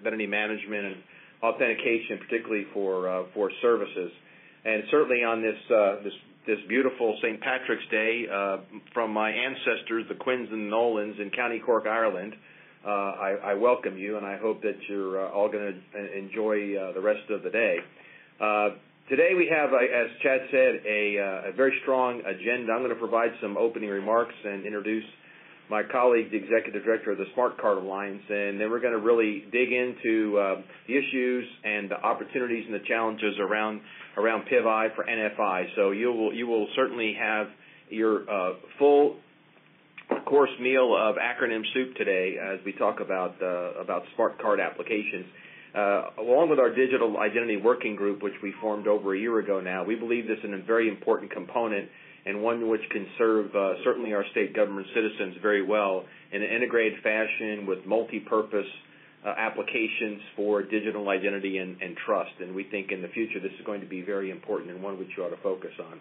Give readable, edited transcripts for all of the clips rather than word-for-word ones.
identity management and authentication, particularly for services. And certainly on this beautiful St. Patrick's Day, from my ancestors, the Quins and Nolans in County Cork, Ireland, I welcome you, and I hope that you're all going to enjoy the rest of the day. Today we have, as Chad said, a very strong agenda. I'm going to provide some opening remarks and introduce my colleague, the Executive Director of the Smart Card Alliance, and then we're going to really dig into the issues and the opportunities and the challenges around PIV-I for NFI. So you will certainly have your full course meal of acronym soup today as we talk about smart card applications. Along with our digital identity working group, which we formed over a year ago now, we believe this is a very important component and one which can serve certainly our state government citizens very well in an integrated fashion with multi-purpose applications for digital identity and trust. And we think in the future this is going to be very important and one which you ought to focus on.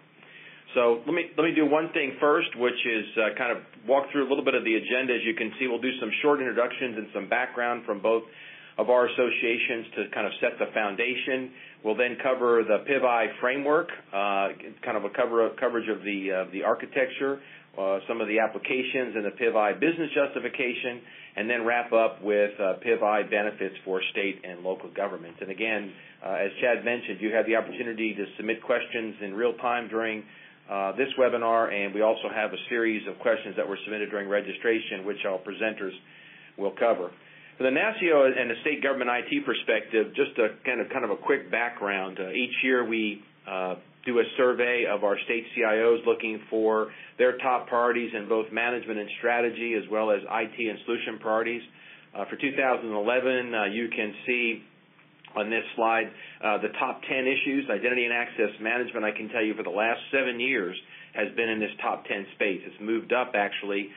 So let me do one thing first, which is kind of walk through a little bit of the agenda. As you can see, we'll do some short introductions and some background from both of our associations to kind of set the foundation. We'll then cover the PIV-I framework, kind of a coverage of the architecture, some of the applications and the PIV-I business justification, and then wrap up with PIV-I benefits for state and local governments. And again, as Chad mentioned, you have the opportunity to submit questions in real time during this webinar, and we also have a series of questions that were submitted during registration, which our presenters will cover. For the NASCIO and the state government IT perspective, just a kind of a quick background. Each year we do a survey of our state CIOs looking for their top priorities in both management and strategy, as well as IT and solution priorities. For 2011, you can see on this slide the top 10 issues. Identity and access management, I can tell you, for the last 7 years has been in this top 10 space. It's moved up, actually,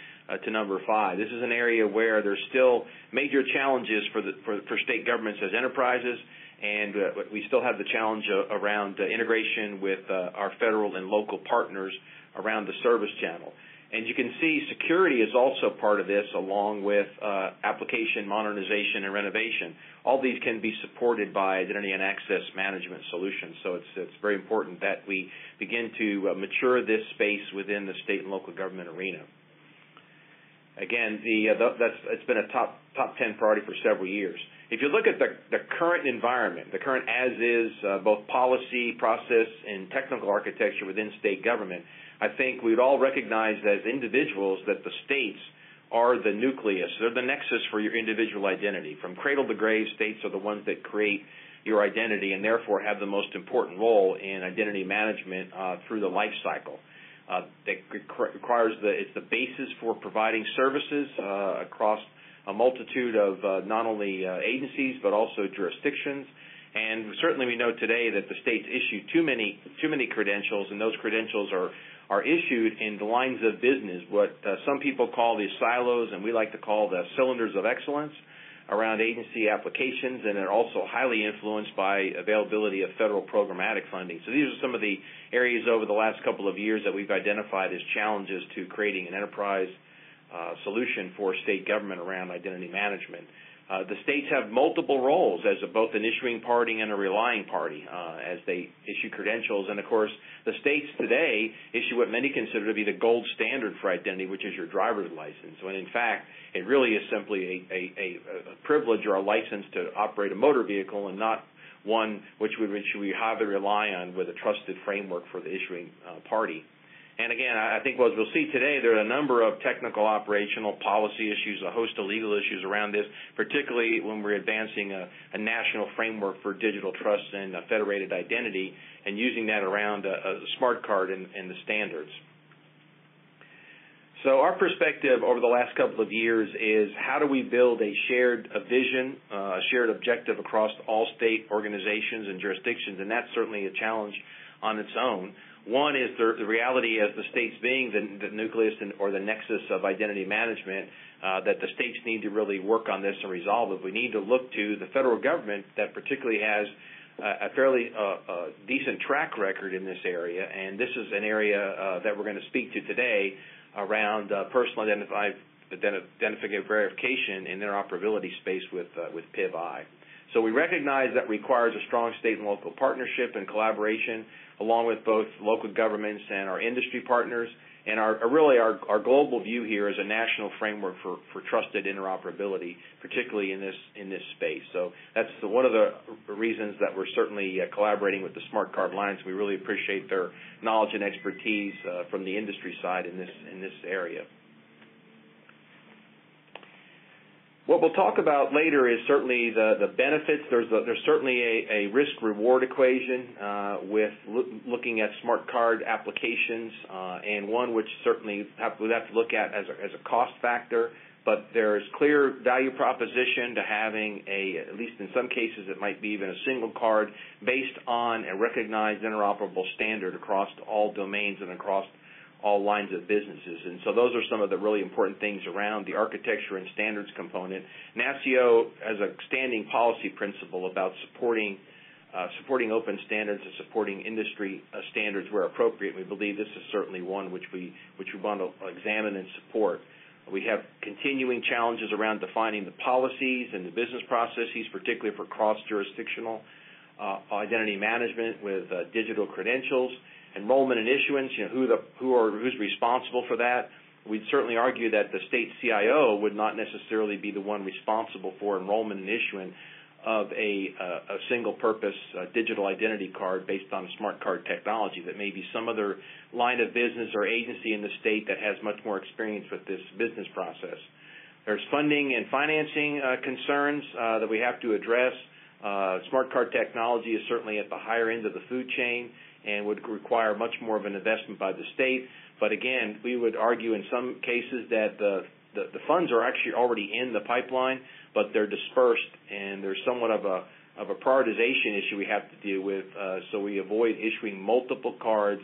to number 5. This is an area where there's still major challenges for state governments as enterprises, and we still have the challenge around integration with our federal and local partners around the service channel. And you can see security is also part of this, along with application modernization and renovation. All these can be supported by identity and access management solutions. So it's very important that we begin to mature this space within the state and local government arena. Again, it's been a top 10 priority for several years. If you look at the current environment, the current as-is, both policy, process, and technical architecture within state government, I think we'd all recognize as individuals that the states are the nucleus. They're the nexus for your individual identity. From cradle to grave, states are the ones that create your identity and therefore have the most important role in identity management through the life cycle. That requires it's the basis for providing services across a multitude of not only agencies but also jurisdictions. And certainly we know today that the states issue too many credentials, and those credentials are issued in the lines of business, what some people call the silos, and we like to call the cylinders of excellence around agency applications, and they're also highly influenced by availability of federal programmatic funding. So these are some of the areas over the last couple of years that we've identified as challenges to creating an enterprise solution for state government around identity management. The states have multiple roles as both an issuing party and a relying party as they issue credentials. And, of course, the states today issue what many consider to be the gold standard for identity, which is your driver's license. When, in fact, it really is simply a privilege or a license to operate a motor vehicle and not one which we highly rely on with a trusted framework for the issuing party. And again, I think as we'll see today, there are a number of technical, operational, policy issues, a host of legal issues around this, particularly when we're advancing a national framework for digital trust and federated identity and using that around a smart card and the standards. So our perspective over the last couple of years is how do we build a shared vision, a shared objective across all state organizations and jurisdictions, and that's certainly a challenge on its own. One is the reality as the states being the nucleus or the nexus of identity management, that the states need to really work on this and resolve it. We need to look to the federal government that particularly has a fairly decent track record in this area, and this is an area that we're going to speak to today around personal identified identification verification and interoperability space with PIV-I. So we recognize that requires a strong state and local partnership and collaboration along with both local governments and our industry partners. And our global view here is a national framework for trusted interoperability, particularly in this space. So that's one of the reasons that we're certainly collaborating with the Smart Card Alliance. We really appreciate their knowledge and expertise from the industry side in this area. What we'll talk about later is certainly the benefits. There's certainly a risk-reward equation with looking at smart card applications, and one which certainly we'd have to look at as a cost factor. But there's clear value proposition to having at least in some cases, it might be even a single card based on a recognized interoperable standard across all domains and across all lines of businesses. And so those are some of the really important things around the architecture and standards component. NASCIO has a standing policy principle about supporting open standards and supporting industry standards where appropriate. We believe this is certainly one which we want to examine and support. We have continuing challenges around defining the policies and the business processes, particularly for cross-jurisdictional identity management with digital credentials. Enrollment and issuance, who's responsible for that? We'd certainly argue that the state CIO would not necessarily be the one responsible for enrollment and issuance of a single-purpose digital identity card based on smart card technology. That may be some other line of business or agency in the state that has much more experience with this business process. There's funding and financing concerns that we have to address. Smart card technology is certainly at the higher end of the food chain and would require much more of an investment by the state. But again, we would argue in some cases that the funds are actually already in the pipeline, but they're dispersed, and there's somewhat of a prioritization issue we have to deal with, so we avoid issuing multiple cards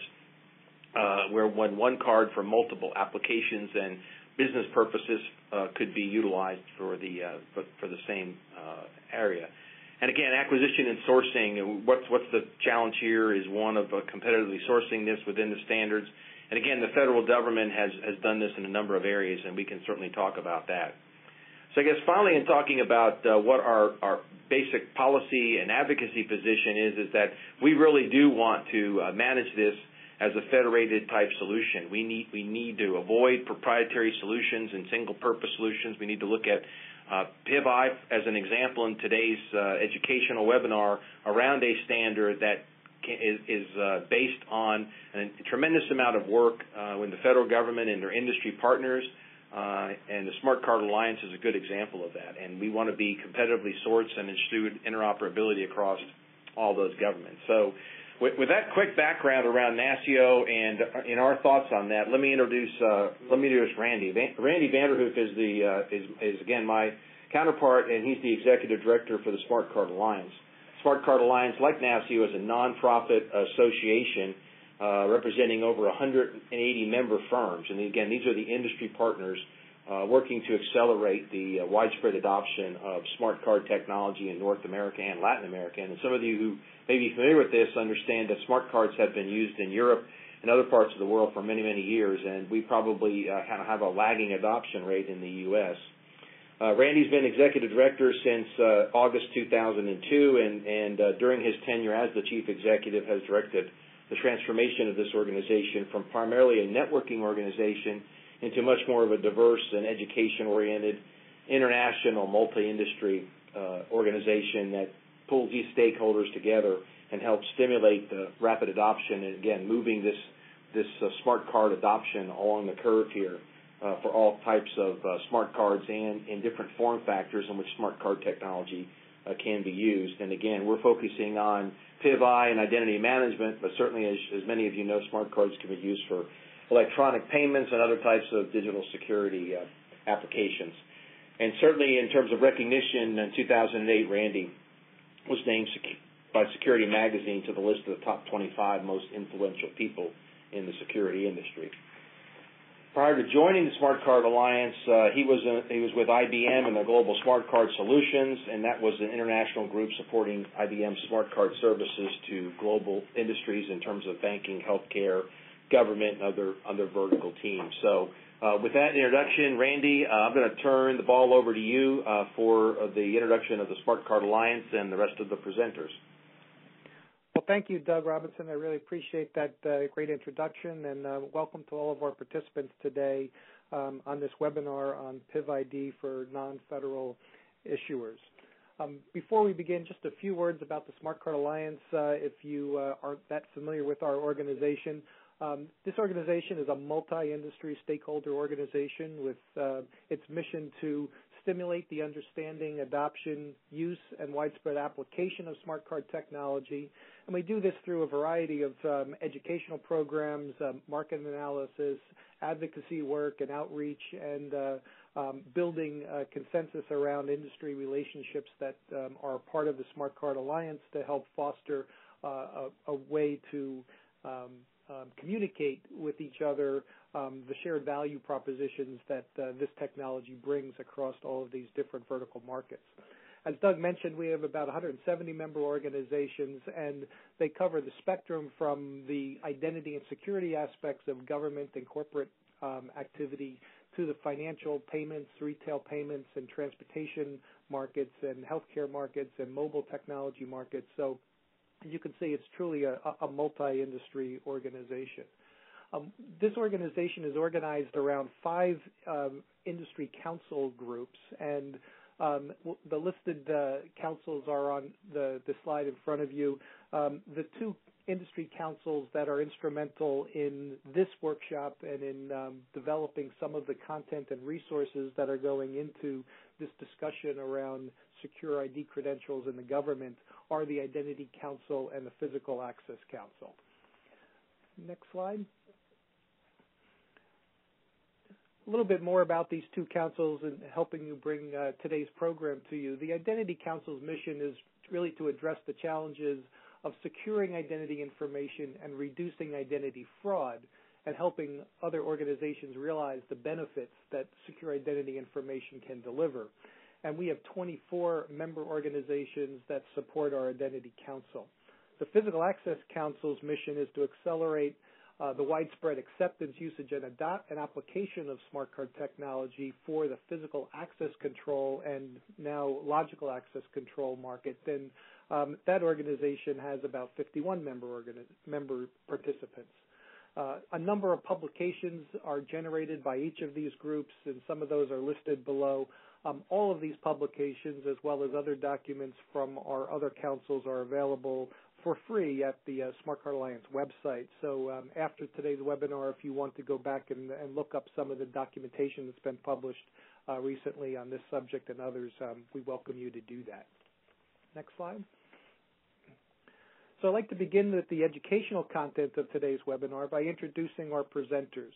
when one card for multiple applications and business purposes could be utilized for the same area. And again, acquisition and sourcing, what's the challenge here is one of competitively sourcing this within the standards. And again, the federal government has done this in a number of areas, and we can certainly talk about that. So I guess finally in talking about what our basic policy and advocacy position is that we really do want to manage this as a federated type solution. We need to avoid proprietary solutions and single-purpose solutions. We need to look at PIV-I as an example in today's educational webinar around a standard that is based on a tremendous amount of work with the federal government and their industry partners, and the Smart Card Alliance is a good example of that. And we want to be competitively sourced and ensure interoperability across all those governments. So with that quick background around NASCIO and in our thoughts on that, let me introduce Randy. Randy Vanderhoof is again my counterpart, and he's the executive director for the Smart Card Alliance. Smart Card Alliance, like NASCIO, is a nonprofit association representing over 180 member firms, and again, these are the industry partners working to accelerate the widespread adoption of smart card technology in North America and Latin America. And some of you who may be familiar with this understand that smart cards have been used in Europe and other parts of the world for many, many years, and we probably kind of have a lagging adoption rate in the U.S. Randy's been executive director since August 2002, and during his tenure as the chief executive has directed the transformation of this organization from primarily a networking organization into much more of a diverse and education-oriented, international, multi-industry organization that pulls these stakeholders together and helps stimulate the rapid adoption and, again, moving this smart card adoption along the curve here for all types of smart cards and in different form factors in which smart card technology can be used. And, again, we're focusing on PIV-I and identity management, but certainly, as many of you know, smart cards can be used for electronic payments and other types of digital security applications. And certainly in terms of recognition, in 2008, Randy was named by Security Magazine to the list of the top 25 most influential people in the security industry. Prior to joining the Smart Card Alliance, he was with IBM and the Global Smart Card Solutions, and that was an international group supporting IBM Smart Card services to global industries in terms of banking, healthcare, government, and other vertical teams. So With that introduction, Randy, I'm going to turn the ball over to you for the introduction of the Smart Card Alliance and the rest of the presenters. Well, thank you, Doug Robinson. I really appreciate that great introduction, and welcome to all of our participants today on this webinar on PIV-ID for non-federal issuers. Before we begin, just a few words about the Smart Card Alliance. If you aren't that familiar with our organization, this organization is a multi-industry stakeholder organization with its mission to stimulate the understanding, adoption, use, and widespread application of smart card technology. And we do this through a variety of educational programs, market analysis, advocacy work, and outreach, and building consensus around industry relationships that are part of the Smart Card Alliance to help foster a way to communicate with each other the shared value propositions that this technology brings across all of these different vertical markets. As Doug mentioned, we have about 170 member organizations, and they cover the spectrum from the identity and security aspects of government and corporate activity to the financial payments, retail payments, and transportation markets, and healthcare markets, and mobile technology markets. So you can see it's truly a multi-industry organization. This organization is organized around 5 industry council groups, and the listed councils are on the slide in front of you. The 2 industry councils that are instrumental in this workshop and in developing some of the content and resources that are going into this discussion around secure ID credentials in the government are the Identity Council and the Physical Access Council. Next slide. A little bit more about these 2 councils and helping you bring today's program to you. The Identity Council's mission is really to address the challenges of securing identity information and reducing identity fraud, and helping other organizations realize the benefits that secure identity information can deliver. And we have 24 member organizations that support our Identity Council. The Physical Access Council's mission is to accelerate the widespread acceptance, usage, and application of smart card technology for the physical access control and now logical access control market. And that organization has about 51 member participants. A number of publications are generated by each of these groups, and some of those are listed below. All of these publications, as well as other documents from our other councils, are available for free at the Smart Card Alliance website. So after today's webinar, if you want to go back and look up some of the documentation that's been published recently on this subject and others, we welcome you to do that. Next slide. So I'd like to begin with the educational content of today's webinar by introducing our presenters.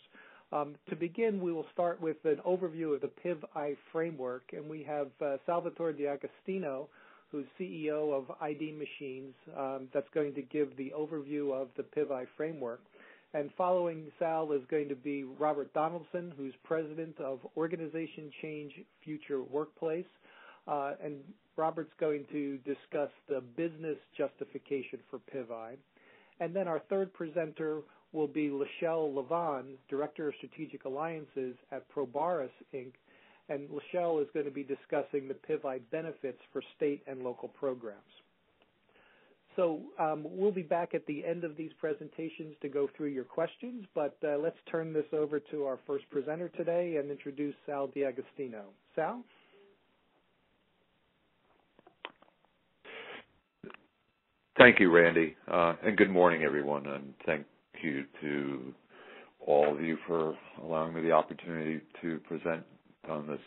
To begin, we will start with an overview of the PIV-I framework, and we have Salvatore D'Agostino, who's CEO of ID Machines, that's going to give the overview of the PIV-I framework. And following Sal is going to be Robert Donaldson, who's president of Organization Change Future Workplace. And Robert's going to discuss the business justification for PIV-I. And then our third presenter will be Lachelle Levon, Director of Strategic Alliances at Probaris, Inc., and Lachelle is going to be discussing the PIV-I benefits for state and local programs. So we'll be back at the end of these presentations to go through your questions, but let's turn this over to our first presenter today and introduce Sal D'Agostino. Sal? Thank you, Randy, and good morning, everyone, and thank you to all of you for allowing me the opportunity to present on this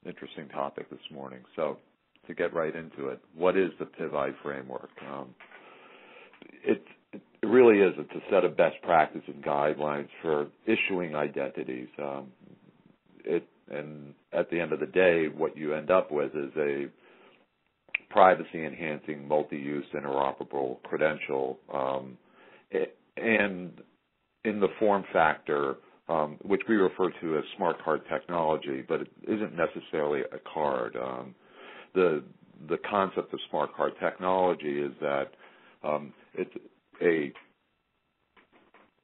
interesting topic this morning. So to get right into it, what is the PIV-I framework? It really is. It's a set of best practices and guidelines for issuing identities. And at the end of the day, what you end up with is a privacy-enhancing, multi-use, interoperable credential, and in the form factor, which we refer to as smart card technology, but it isn't necessarily a card. The concept of smart card technology is that it's a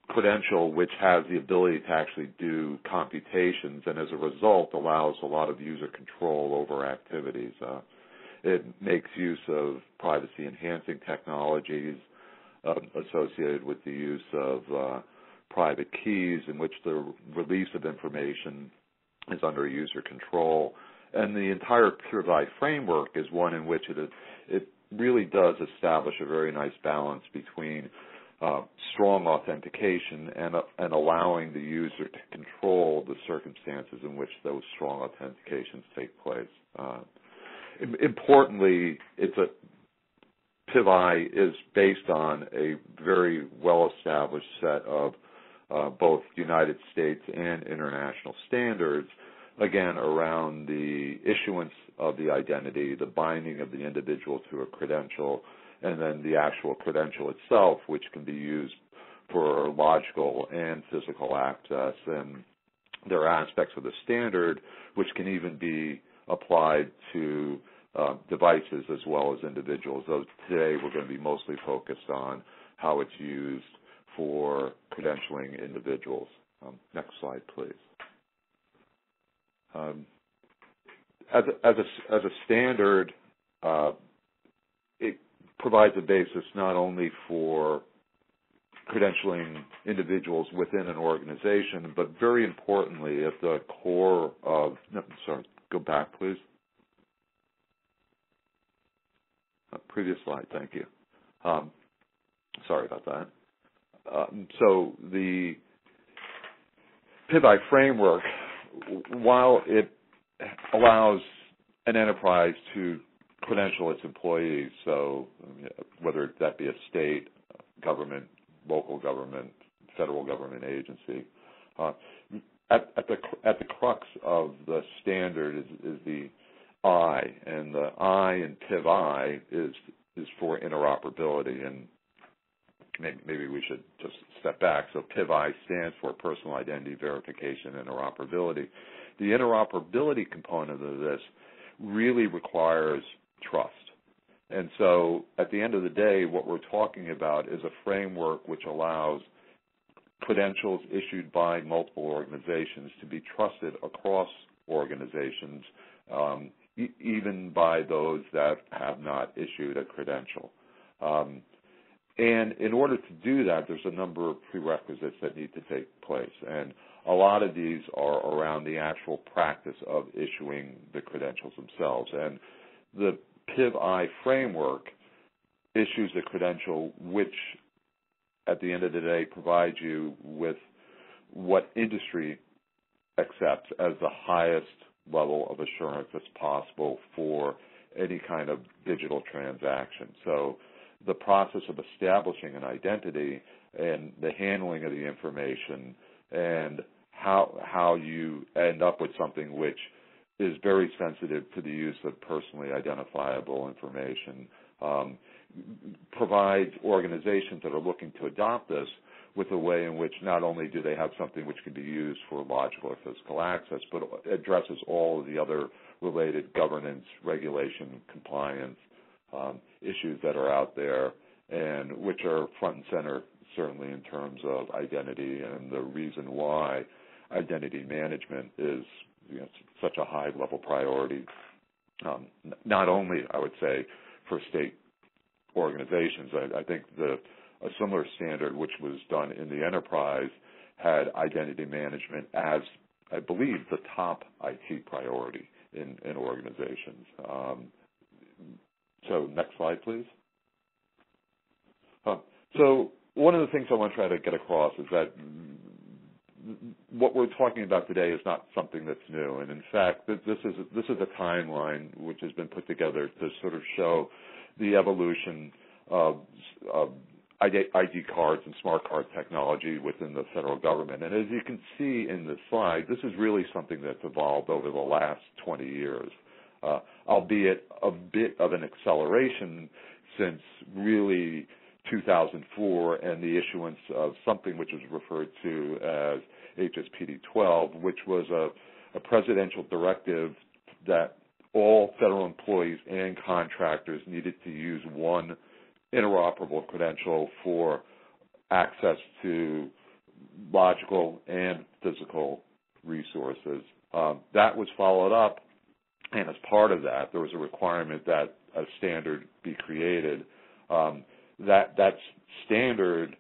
credential which has the ability to actually do computations, and as a result allows a lot of user control over activities. It makes use of privacy-enhancing technologies associated with the use of private keys, in which the release of information is under user control. And the entire PIV-I framework is one in which it really does establish a very nice balance between strong authentication and allowing the user to control the circumstances in which those strong authentications take place. Importantly, PIV-I is based on a very well-established set of both United States and international standards, again, around the issuance of the identity, the binding of the individual to a credential, and then the actual credential itself, which can be used for logical and physical access. And there are aspects of the standard which can even be applied to devices as well as individuals. Though today we're going to be mostly focused on how it's used for credentialing individuals. Next slide, please. As a standard, it provides a basis not only for credentialing individuals within an organization, but very importantly, at the core of, go back, please. Previous slide, thank you. Sorry about that. So the PIPI framework, while it allows an enterprise to credential its employees, so whether that be a state, government, local government, federal government agency, at the crux of the standard is the I, and the I in PIV-I is for interoperability, and maybe we should just step back. So PIV-I stands for Personal Identity Verification Interoperability. The interoperability component of this really requires trust. And so at the end of the day, what we're talking about is a framework which allows credentials issued by multiple organizations to be trusted across organizations, even by those that have not issued a credential. And in order to do that, there's a number of prerequisites that need to take place. And a lot of these are around the actual practice of issuing the credentials themselves. And the PIV-I framework issues a credential which, at the end of the day, provides you with what industry accepts as the highest level of assurance that's possible for any kind of digital transaction. So the process of establishing an identity and the handling of the information and how you end up with something which is very sensitive to the use of personally identifiable information provides organizations that are looking to adopt this with a way in which not only do they have something which can be used for logical or physical access, but addresses all of the other related governance, regulation, compliance issues that are out there, and which are front and center, certainly in terms of identity and the reason why identity management is such a high-level priority, not only, I would say, for state organizations. I think a similar standard which was done in the enterprise had identity management as, I believe, the top IT priority in organizations. So next slide, please. So one of the things I want to try to get across is that what we're talking about today is not something that's new, and in fact, this is a timeline which has been put together to sort of show the evolution of ID cards and smart card technology within the federal government. And as you can see in this slide, this is really something that's evolved over the last 20 years, albeit a bit of an acceleration since really 2004 and the issuance of something which was referred to as HSPD 12, which was a presidential directive that all federal employees and contractors needed to use one interoperable credential for access to logical and physical resources. That was followed up, and as part of that, there was a requirement that a standard be created. That standard,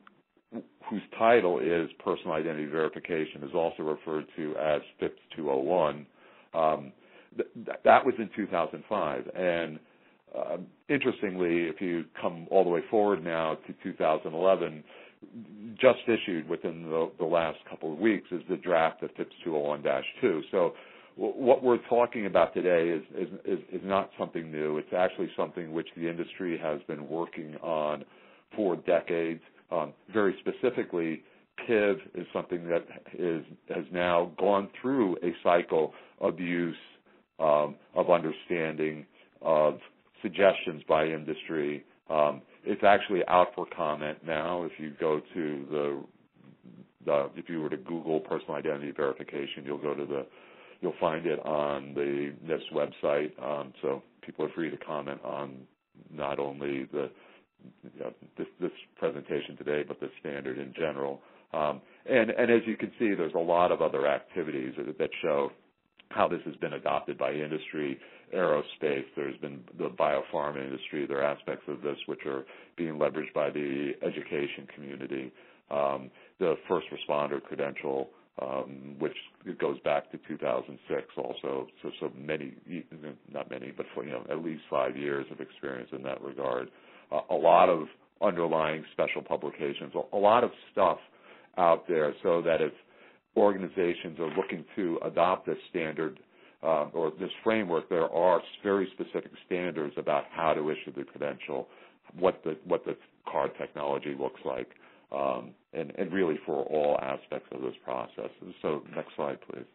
whose title is Personal Identity Verification, is also referred to as PIPS 201. That was in 2005, and interestingly, if you come all the way forward now to 2011, just issued within the last couple of weeks is the draft of PIPS 201-2. So what we're talking about today is not something new. It's actually something which the industry has been working on for decades. Very specifically, PIV is something that has now gone through a cycle of use, of understanding, of suggestions by industry. It's actually out for comment now. If you go to if you were to Google personal identity verification, you'll find it on the NIST website. So people are free to comment on not only this presentation today, but the standard in general. And as you can see, there's a lot of other activities that show how this has been adopted by industry, aerospace. There's been the biopharma industry. There are aspects of this which are being leveraged by the education community. The first responder credential, which goes back to 2006 also. So many, not many, but at least 5 years of experience in that regard. A lot of underlying special publications, a lot of stuff out there, so that if organizations are looking to adopt this standard or this framework, there are very specific standards about how to issue the credential, what the card technology looks like, and really for all aspects of this process. So next slide, please.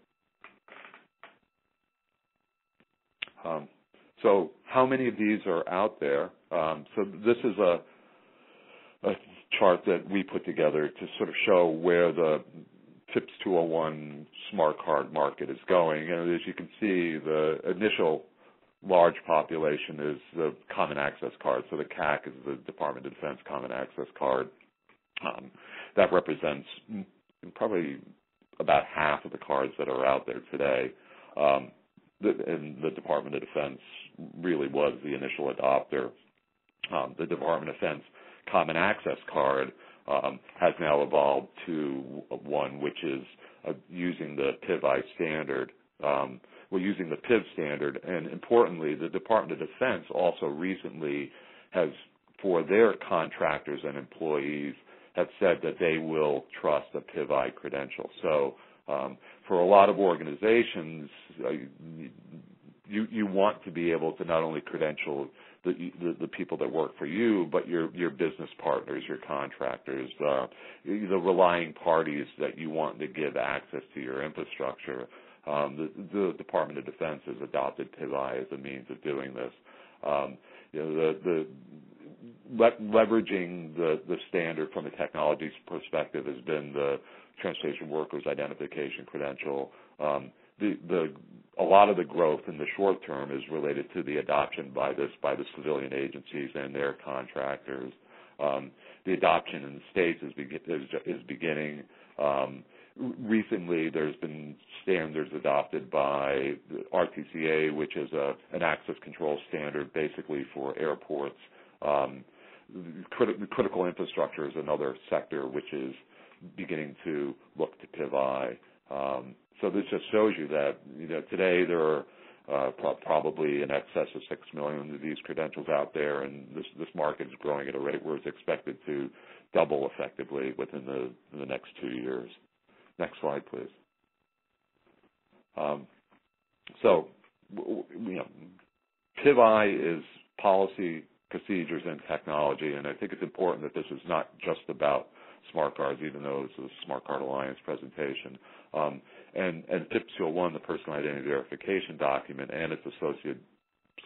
So how many of these are out there? So this is a chart that we put together to sort of show where the PIPS 201 smart card market is going. And as you can see, the initial large population is the Common Access Card. So the CAC is the Department of Defense Common Access Card. That represents probably about half of the cards that are out there today. And the Department of Defense really was the initial adopter. The Department of Defense Common Access Card has now evolved to one which is using the PIV-I standard. We're using the PIV standard, and importantly, the Department of Defense also recently has, for their contractors and employees, have said that they will trust a PIV-I credential. So for a lot of organizations, you want to be able to not only credential the people that work for you, but your business partners, your contractors, the relying parties that you want to give access to your infrastructure. The Department of Defense has adopted PIV-I as a means of doing this. Leveraging the standard from a technology perspective has been the Transportation Workers Identification Credential. A lot of the growth in the short term is related to the adoption by the civilian agencies and their contractors. The adoption in the states is beginning. Recently, there's been standards adopted by the RTCA, which is an access control standard basically for airports. Critical infrastructure is another sector which is beginning to look to PIV-I. So this just shows you that today there are probably in excess of 6 million of these credentials out there, and this market is growing at a rate where it's expected to double effectively within the next 2 years. Next slide, please. So PIV-I is policy, procedures, and technology, and I think it's important that this is not just about smart cards, even though it's a Smart Card Alliance presentation. And PIPS 201, the Personal Identity Verification document, and its associated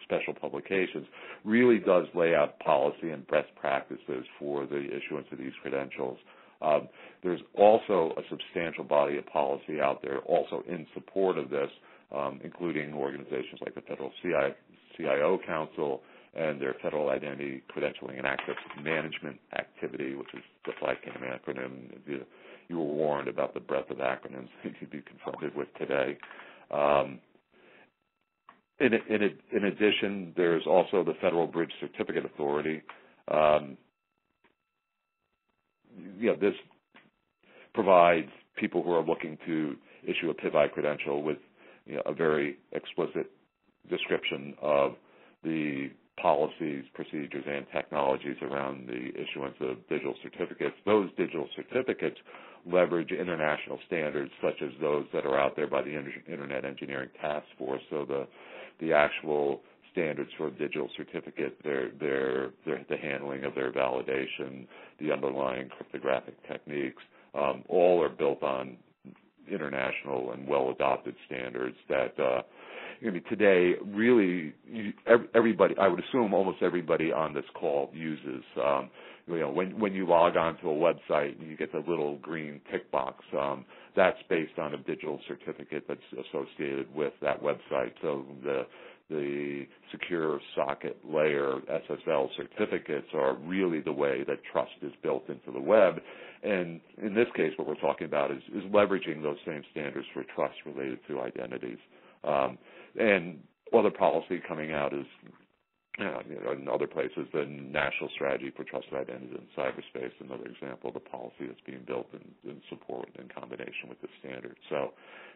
special publications, really does lay out policy and best practices for the issuance of these credentials. There's also a substantial body of policy out there also in support of this, including organizations like the Federal CIO Council and their Federal Identity Credentialing and Access Management Activity, which is the FICAM acronym. you were warned about the breadth of acronyms that you'd be confronted with today. In addition, there's also the Federal Bridge Certificate Authority. This provides people who are looking to issue a PIV-I credential with a very explicit description of the policies, procedures, and technologies around the issuance of digital certificates. Those digital certificates leverage international standards such as those that are out there by the Internet Engineering Task Force. So the actual standards for a digital certificate, the handling of their validation, the underlying cryptographic techniques, all are built on international and well-adopted standards that today really everybody, I would assume almost everybody on this call uses. When you log on to a website and you get the little green tick box, that's based on a digital certificate that's associated with that website. So the secure socket layer SSL certificates are really the way that trust is built into the web. And in this case, what we're talking about is leveraging those same standards for trust related to identities. And other policy coming out is, in other places, the National Strategy for Trusted Identities in Cyberspace, another example of the policy that's being built in support in combination with the standard. So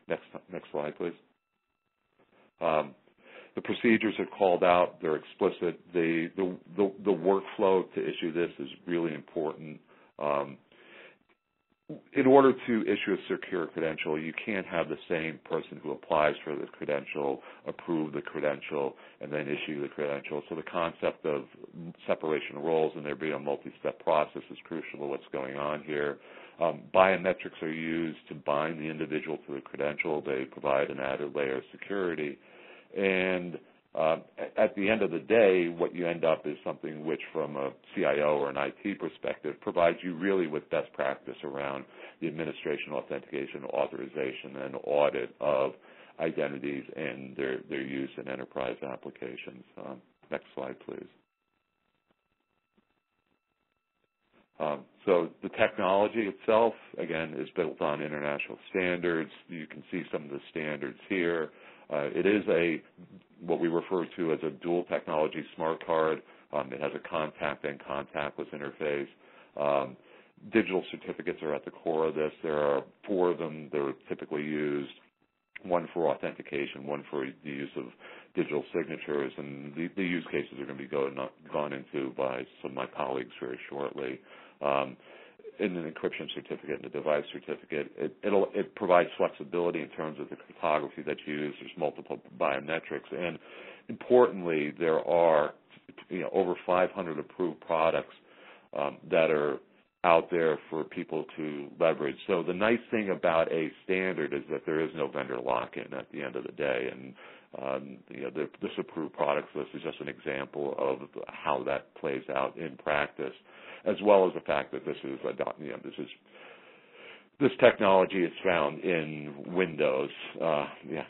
next slide, please. The procedures are called out. They're explicit. The workflow to issue this is really important. In order to issue a secure credential, you can't have the same person who applies for the credential approve the credential and then issue the credential. So the concept of separation of roles and there being a multi-step process is crucial to what's going on here. Biometrics are used to bind the individual to the credential. They provide an added layer of security. And at the end of the day, what you end up is something which, from a CIO or an IT perspective, provides you really with best practice around the administration, authentication, authorization, and audit of identities and their use in enterprise applications. Next slide, please. So the technology itself, again, is built on international standards. You can see some of the standards here. It is what we refer to as a dual technology smart card. It has a contact and contactless interface. Digital certificates are at the core of this. There are 4 of them that are typically used, one for authentication, one for the use of digital signatures, and the use cases are going to be gone into by some of my colleagues very shortly. In an encryption certificate and a device certificate, it provides flexibility in terms of the cryptography that you use. There's multiple biometrics, and importantly, there are over 500 approved products that are out there for people to leverage. So the nice thing about a standard is that there is no vendor lock-in at the end of the day, and this approved products list is just an example of how that plays out in practice, as well as the fact that this technology is found in Windows,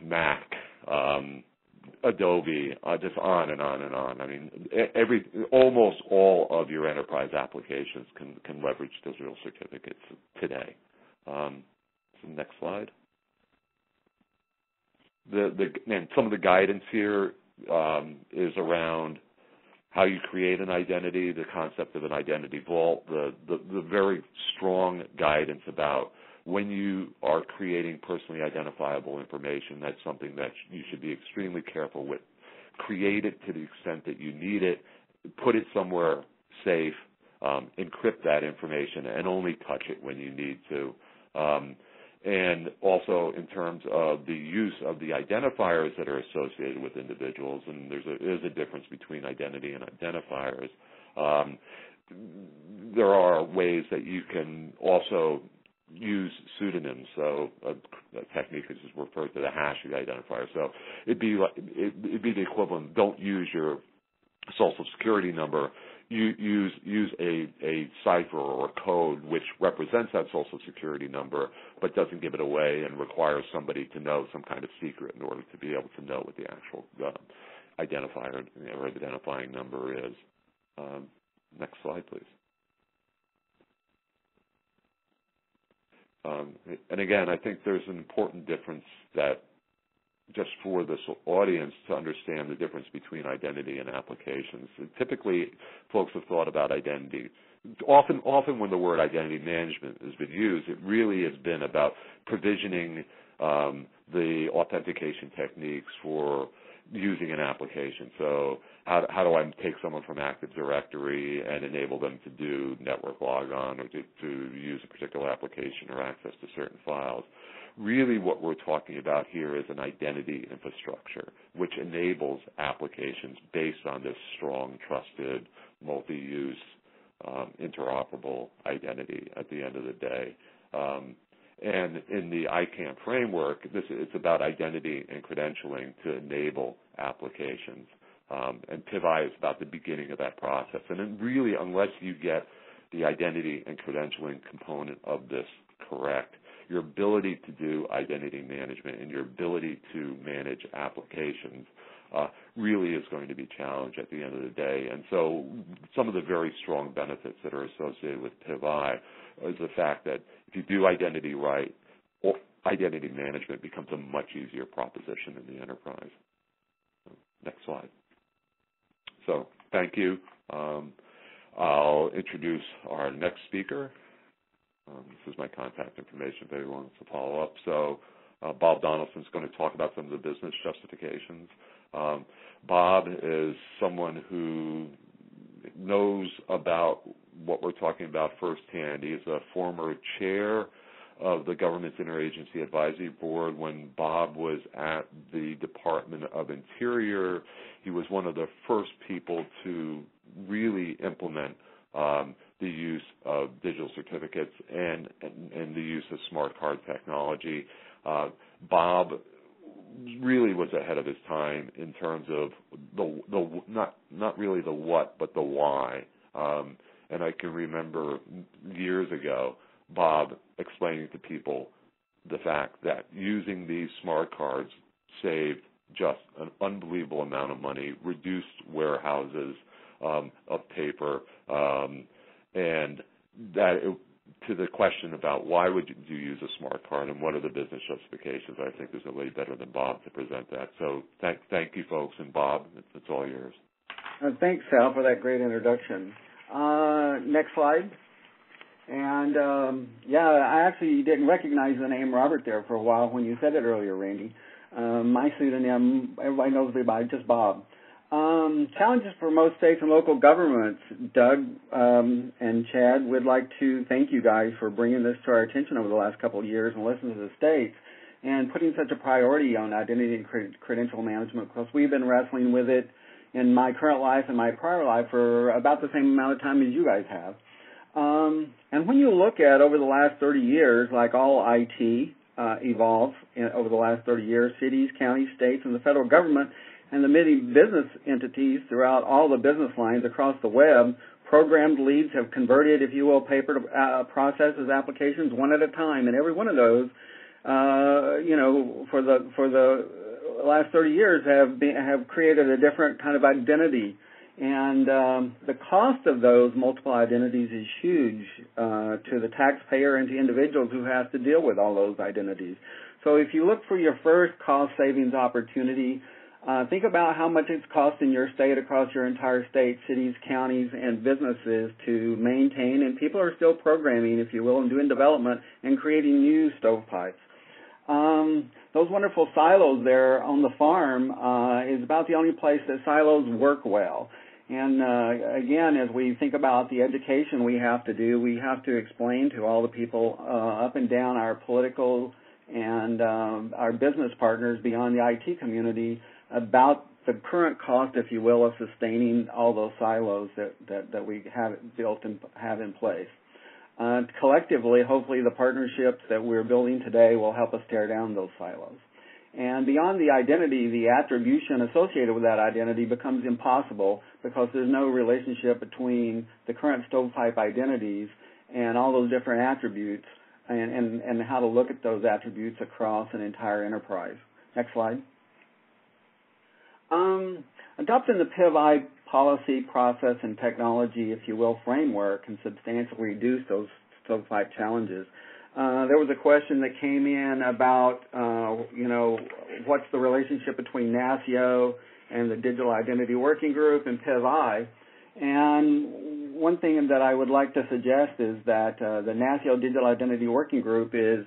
Mac, Adobe, just on and on and on. I mean, almost all of your enterprise applications can leverage digital certificates today. So next slide. And some of the guidance here is around how you create an identity, the concept of an identity vault, the very strong guidance about when you are creating personally identifiable information. That's something that you should be extremely careful with. Create it to the extent that you need it, put it somewhere safe, encrypt that information, and only touch it when you need to. And also in terms of the use of the identifiers that are associated with individuals, and there is a difference between identity and identifiers. There are ways that you can also use pseudonyms. So a technique is referred to the hashing identifier. So it'd be the equivalent. Don't use your social security number. You use a cipher or a code which represents that social security number but doesn't give it away and requires somebody to know some kind of secret in order to be able to know what the actual identifier or identifying number is. Next slide, please. And again, I think there's an important difference that just for this audience to understand the difference between identity and applications. And typically, folks have thought about identity. Often when the word identity management has been used, it really has been about provisioning the authentication techniques for using an application. So how do I take someone from Active Directory and enable them to do network logon or to use a particular application or access to certain files? Really what we're talking about here is an identity infrastructure, which enables applications based on this strong, trusted, multi-use, interoperable identity at the end of the day. And in the ICANN framework, it's about identity and credentialing to enable applications. And PIV-I is about the beginning of that process. And then really, unless you get the identity and credentialing component of this correct, your ability to do identity management and your ability to manage applications really is going to be challenged at the end of the day. And so some of the very strong benefits that are associated with PIV-I is the fact that if you do identity right, identity management becomes a much easier proposition in the enterprise. Next slide. So thank you. I'll introduce our next speaker. This is my contact information if anyone wants to follow up. So Bob Donaldson's going to talk about some of the business justifications. Bob is someone who knows about what we're talking about firsthand. He's a former chair of the government's Interagency Advisory Board. When Bob was at the Department of Interior, he was one of the first people to really implement the use of digital certificates and the use of smart card technology. Bob really was ahead of his time in terms of the not really the what, but the why. And I can remember years ago Bob explaining to people the fact that using these smart cards saved just an unbelievable amount of money, reduced warehouses of paper, and that to the question about why would you use a smart card and what are the business justifications, I think there's nobody better than Bob to present that. So thank you, folks, and Bob, it's all yours. Thanks, Sal, for that great introduction. Next slide. And, I actually didn't recognize the name Robert there for a while when you said it earlier, Randy. My pseudonym, everybody knows me by just Bob. Challenges for most states and local governments. Doug and Chad would like to thank you guys for bringing this to our attention over the last couple of years and listening to the states and putting such a priority on identity and credential management, because we've been wrestling with it in my current life and my prior life for about the same amount of time as you guys have. And when you look at over the last 30 years, like all IT evolves over the last 30 years, cities, counties, states, and the federal government, and the many business entities throughout all the business lines across the web, programmed leads have converted, if you will, paper processes, applications one at a time. And every one of those, for the last 30 years have created a different kind of identity. And the cost of those multiple identities is huge to the taxpayer and to individuals who have to deal with all those identities. So if you look for your first cost savings opportunity, think about how much it's costing your state, across your entire state, cities, counties, and businesses to maintain, and people are still programming, if you will, and doing development and creating new stovepipes. Those wonderful silos there on the farm is about the only place that silos work well. And again, as we think about the education we have to do, we have to explain to all the people up and down our political and our business partners beyond the IT community about the current cost, if you will, of sustaining all those silos that we have built and have in place. Collectively, hopefully the partnerships that we're building today will help us tear down those silos. And beyond the identity, the attribution associated with that identity becomes impossible because there's no relationship between the current stovepipe identities and all those different attributes and how to look at those attributes across an entire enterprise. Next slide. Adopting the PIV-I policy, process, and technology, if you will, framework can substantially reduce those stovepipe challenges. There was a question that came in about, what's the relationship between NASCIO and the Digital Identity Working Group and PIV-I. And one thing that I would like to suggest is that the NASCIO Digital Identity Working Group has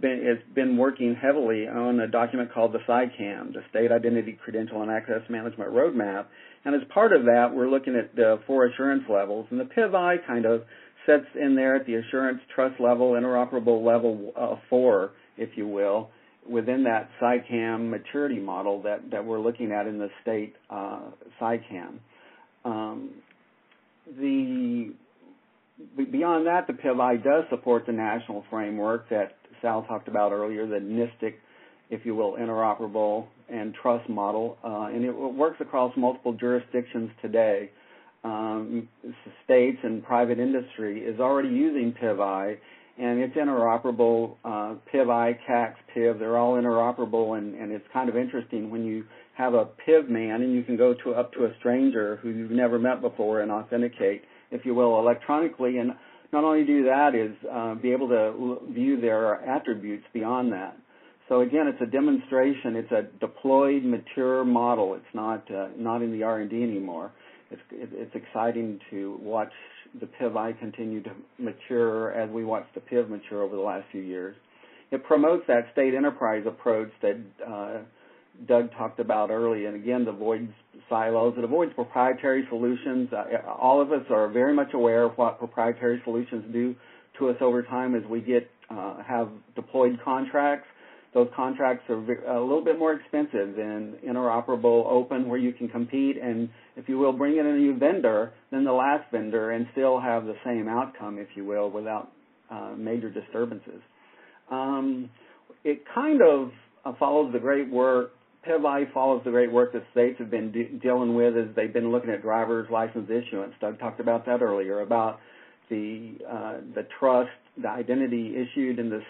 been working heavily on a document called the SICAM, the State Identity Credential and Access Management Roadmap. And as part of that, we're looking at the 4 assurance levels. And the PIV-I kind of sets in there at the assurance trust level, interoperable level 4, if you will, within that SICAM maturity model that we're looking at in the state SICAM. Beyond that, the PIV-I does support the national framework that Sal talked about earlier, the NISTIC, if you will, interoperable and trust model, and it works across multiple jurisdictions today. States and private industry is already using PIV-I, and it's interoperable. PIV-I, CACS, PIV, they're all interoperable, and it's kind of interesting when you have a PIV man and you can go up to a stranger who you've never met before and authenticate, if you will, electronically. And not only do that is be able to view their attributes beyond that. So again, it's a demonstration. It's a deployed, mature model. It's not in the R&D anymore. It's exciting to watch the PIV-I continue to mature as we watch the PIV mature over the last few years. It promotes that state enterprise approach that Doug talked about earlier, and again, it avoids silos. It avoids proprietary solutions. All of us are very much aware of what proprietary solutions do to us over time as we have deployed contracts. Those contracts are a little bit more expensive than interoperable open, where you can compete and, if you will, bring in a new vendor than the last vendor and still have the same outcome, if you will, without major disturbances. It kind of follows the great work. PIV-I follows the great work that states have been dealing with as they've been looking at driver's license issuance. Doug talked about that earlier, about the trust, the identity issued in the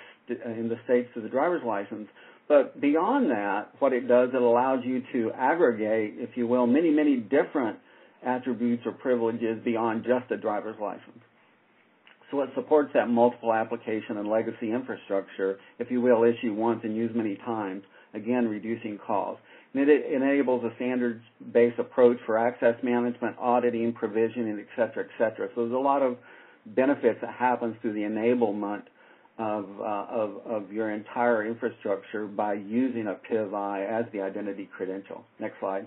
states to the driver's license. But beyond that, what it does, it allows you to aggregate, if you will, many, many different attributes or privileges beyond just a driver's license. So it supports that multiple application and legacy infrastructure, if you will, issue once and use many times, again, reducing costs. And it enables a standards-based approach for access management, auditing, provisioning, et cetera, et cetera. So there's a lot of benefits that happens through the enablement of your entire infrastructure by using a PIV-I as the identity credential. Next slide.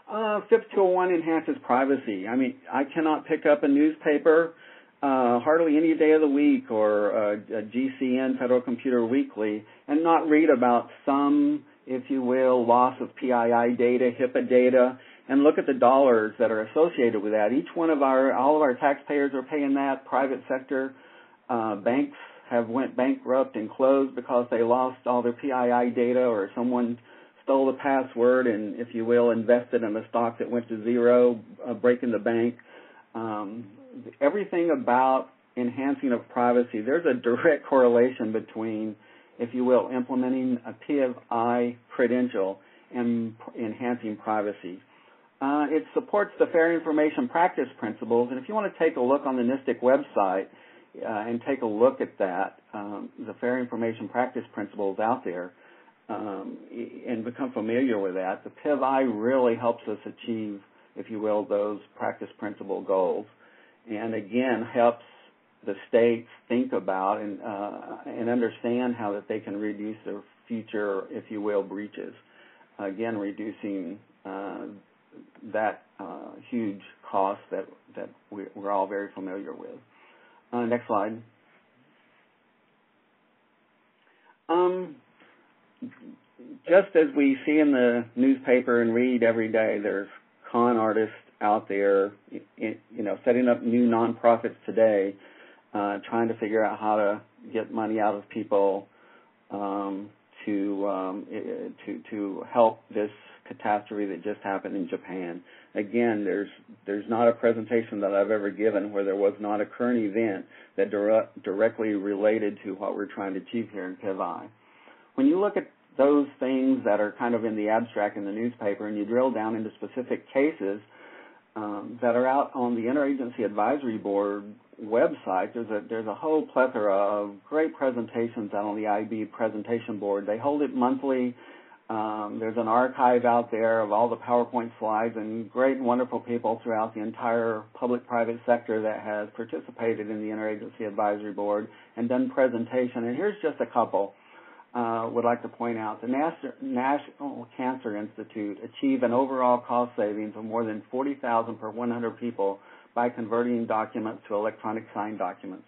FIPS 201 enhances privacy. I mean, I cannot pick up a newspaper hardly any day of the week or a GCN, Federal Computer Weekly, and not read about some, if you will, loss of PII data, HIPAA data, and look at the dollars that are associated with that. All of our taxpayers are paying that. Private sector banks have went bankrupt and closed because they lost all their PII data, or someone stole the password and, if you will, invested in a stock that went to zero, breaking the bank. Everything about enhancing of privacy, there's a direct correlation between, if you will, implementing a PIV-I credential and enhancing privacy. It supports the Fair Information Practice Principles, and if you want to take a look on the NISTIC website and take a look at that, the Fair Information Practice Principles out there, and become familiar with that, the PIV-I really helps us achieve, if you will, those practice principle goals, and again helps the states think about and understand how that they can reduce their future, if you will, breaches. Again, reducing that huge cost that we're all very familiar with. Next slide. Just as we see in the newspaper and read every day, there's con artists out there, setting up new nonprofits today, trying to figure out how to get money out of people to help this catastrophe that just happened in Japan. Again, there's not a presentation that I've ever given where there was not a current event that directly related to what we're trying to achieve here in PIV-I. When you look at those things that are kind of in the abstract in the newspaper and you drill down into specific cases that are out on the Interagency Advisory Board website, there's a whole plethora of great presentations out on the IB presentation board. They hold it monthly. There's an archive out there of all the PowerPoint slides and great, wonderful people throughout the entire public-private sector that has participated in the Interagency Advisory Board and done presentation. And here's just a couple. Would like to point out the National Cancer Institute achieved an overall cost savings of more than $40,000 per 100 people by converting documents to electronic signed documents.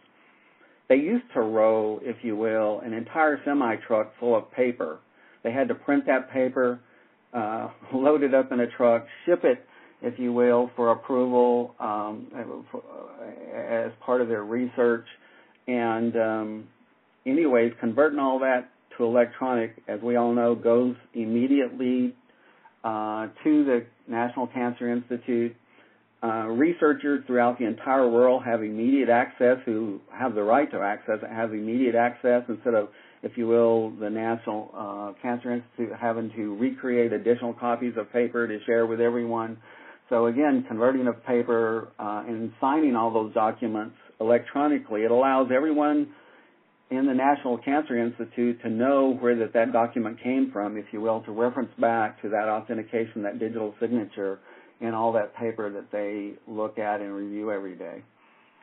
They used to roll, if you will, an entire semi-truck full of paper. They had to print that paper, load it up in a truck, ship it, if you will, for approval as part of their research. And anyways, converting all that to electronic, as we all know, goes immediately to the National Cancer Institute. Researchers throughout the entire world have immediate access, who have the right to access it, have immediate access instead of, if you will, the National Cancer Institute having to recreate additional copies of paper to share with everyone. So again, converting of paper and signing all those documents electronically, it allows everyone in the National Cancer Institute to know where that document came from, if you will, to reference back to that authentication, that digital signature, and all that paper that they look at and review every day.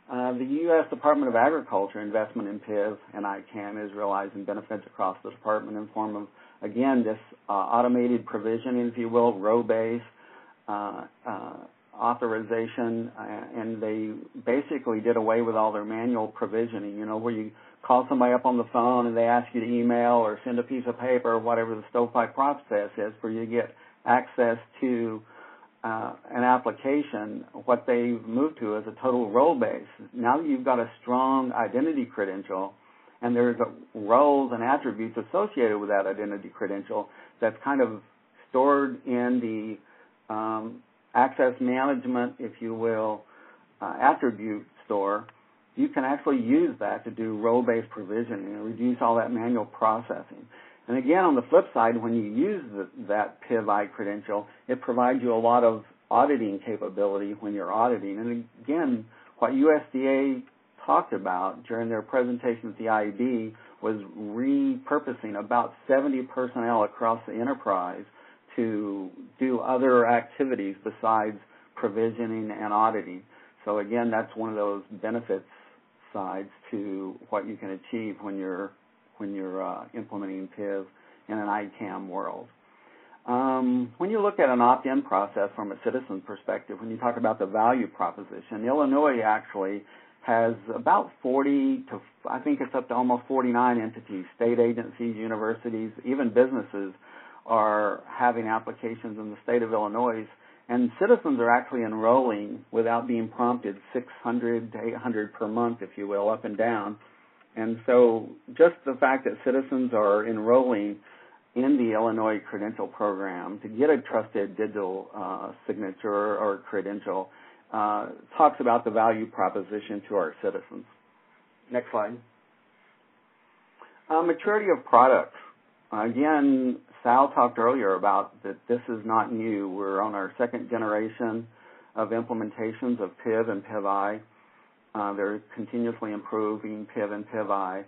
The U.S. Department of Agriculture investment in PIV and ICANN is realizing benefits across the department in form of, again, this automated provisioning, if you will, row-based authorization, and they basically did away with all their manual provisioning, you know, where you call somebody up on the phone and they ask you to email or send a piece of paper or whatever the stovepipe process is for you to get access to an application. What they moved to is a total role base. Now that you've got a strong identity credential and there's roles and attributes associated with that identity credential that's kind of stored in the access management, if you will, attribute store, you can actually use that to do role-based provisioning and reduce all that manual processing. And again, on the flip side, when you use that PIV-I credential, it provides you a lot of auditing capability when you're auditing. And again, what USDA talked about during their presentation at the IED was repurposing about 70 personnel across the enterprise to do other activities besides provisioning and auditing. So again, that's one of those benefits sides to what you can achieve when you're implementing PIV in an ICAM world. When you look at an opt-in process from a citizen perspective, when you talk about the value proposition, Illinois actually has about 40 to, I think it's up to almost 49 entities, state agencies, universities, even businesses are having applications in the state of Illinois, and citizens are actually enrolling without being prompted 600 to 800 per month, if you will, up and down. And so just the fact that citizens are enrolling in the Illinois credential program to get a trusted digital signature or credential talks about the value proposition to our citizens. Next slide. Maturity of products. Again, Sal talked earlier about that this is not new. We're on our second generation of implementations of PIV and PIV-I. They're continuously improving PIV and PIV-I.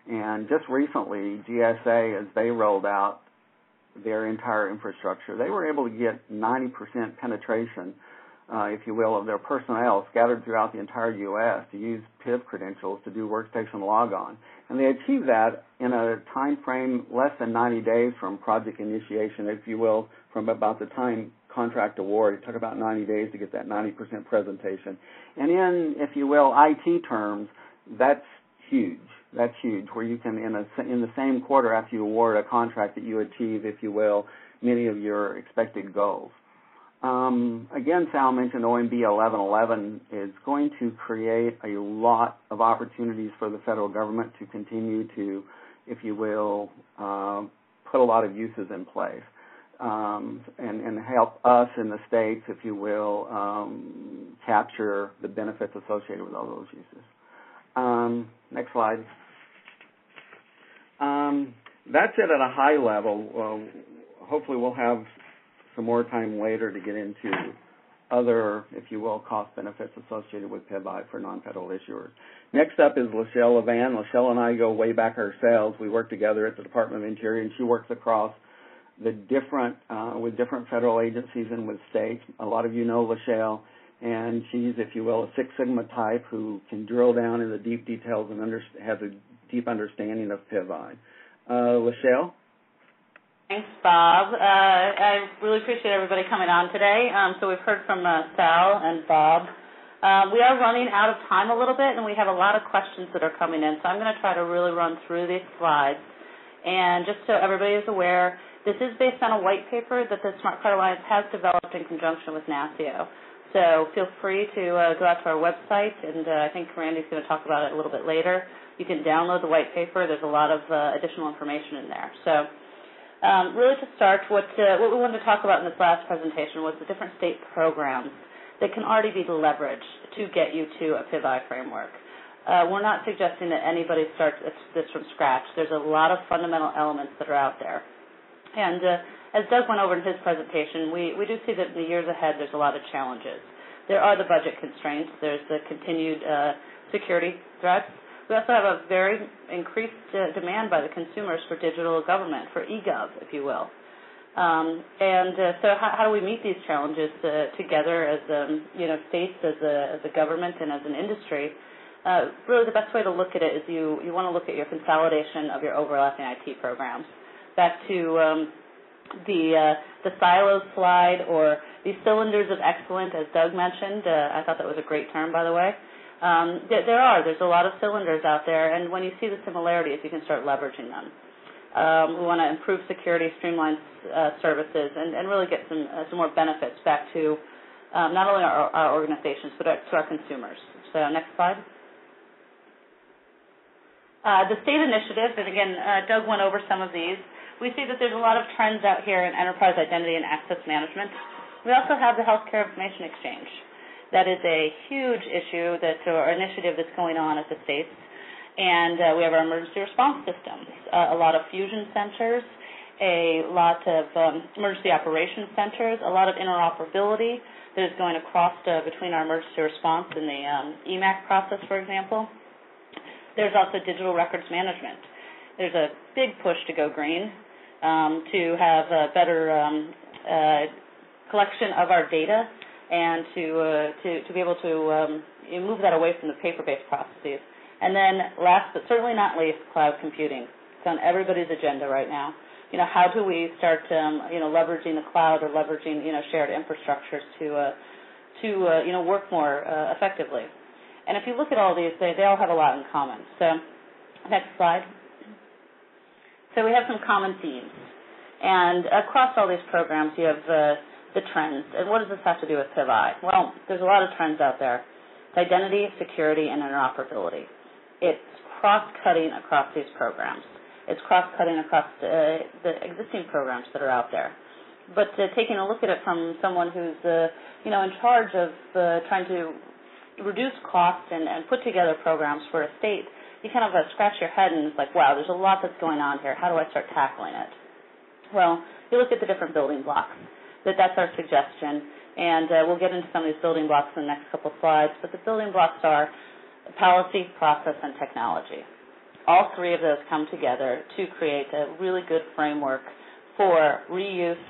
And just recently, GSA, as they rolled out their entire infrastructure, they were able to get 90% penetration, if you will, of their personnel scattered throughout the entire U.S. to use PIV credentials to do workstation logon. And they achieved that in a time frame less than 90 days from project initiation, if you will, from about the time contract award. It took about 90 days to get that 90% presentation. And in, if you will, IT terms, that's huge. That's huge, where you can, in the same quarter after you award a contract, that you achieve, if you will, many of your expected goals. Again, Sal mentioned OMB 1111 is going to create a lot of opportunities for the federal government to continue to, if you will, put a lot of uses in place and help us in the states, if you will, capture the benefits associated with all those uses. Next slide. That's it at a high level. Hopefully we'll have some more time later to get into other, if you will, cost benefits associated with PIV-I for non-federal issuers. Next up is Lachelle Levan. Lachelle and I go way back ourselves. We work together at the Department of Interior, and she works across the different with different federal agencies and with states. A lot of you know Lachelle, and she's, if you will, a Six Sigma type who can drill down in the deep details and has a deep understanding of PIV-I. Lachelle? Thanks, Bob. I really appreciate everybody coming on today. So we've heard from Sal and Bob. We are running out of time a little bit, and we have a lot of questions that are coming in. So I'm going to try to really run through these slides. And just so everybody is aware, this is based on a white paper that the Smart Card Alliance has developed in conjunction with NASCIO. So feel free to go out to our website, and I think Randy's going to talk about it a little bit later. You can download the white paper. There's a lot of additional information in there. So really to start, what we wanted to talk about in this last presentation was the different state programs that can already be leveraged to get you to a PIV-I framework. We're not suggesting that anybody starts this from scratch. There's a lot of fundamental elements that are out there. And as Doug went over in his presentation, we do see that in the years ahead there's a lot of challenges. There are the budget constraints. There's the continued security threats. We also have a very increased demand by the consumers for digital government, for e-gov, if you will. So how do we meet these challenges together as states, as a government, and as an industry? Really the best way to look at it is you want to look at your consolidation of your overlapping IT programs. Back to the silos slide, or these cylinders of excellence, as Doug mentioned. I thought that was a great term, by the way. There's a lot of cylinders out there, and when you see the similarities, you can start leveraging them. We want to improve security, streamline services, and really get some more benefits back to not only our organizations, but to our consumers. So next slide. The state initiatives, and again, Doug went over some of these. We see that there's a lot of trends out here in enterprise identity and access management. We also have the Healthcare Information Exchange. That is a huge issue or initiative that's going on at the states. And we have our emergency response systems, a lot of fusion centers, a lot of emergency operations centers, a lot of interoperability that is going across between our emergency response and the EMAC process, for example. There's also digital records management. There's a big push to go green, to have a better collection of our data, and to be able to move that away from the paper-based processes. And then last but certainly not least, cloud computing. It's on everybody's agenda right now. How do we start leveraging the cloud or leveraging shared infrastructures to work more effectively? And if you look at all these, they all have a lot in common. So next slide. So we have some common themes. And across all these programs, you have the trends. And what does this have to do with PIV-I? Well, there's a lot of trends out there. It's identity, security, and interoperability. It's cross-cutting across these programs. It's cross-cutting across the existing programs that are out there. But taking a look at it from someone who's in charge of trying to reduce costs and put together programs for a state, you kind of scratch your head and it's like, wow, there's a lot that's going on here. How do I start tackling it? Well, you look at the different building blocks. That's our suggestion, and we'll get into some of these building blocks in the next couple of slides, but the building blocks are policy, process, and technology. All three of those come together to create a really good framework for reuse,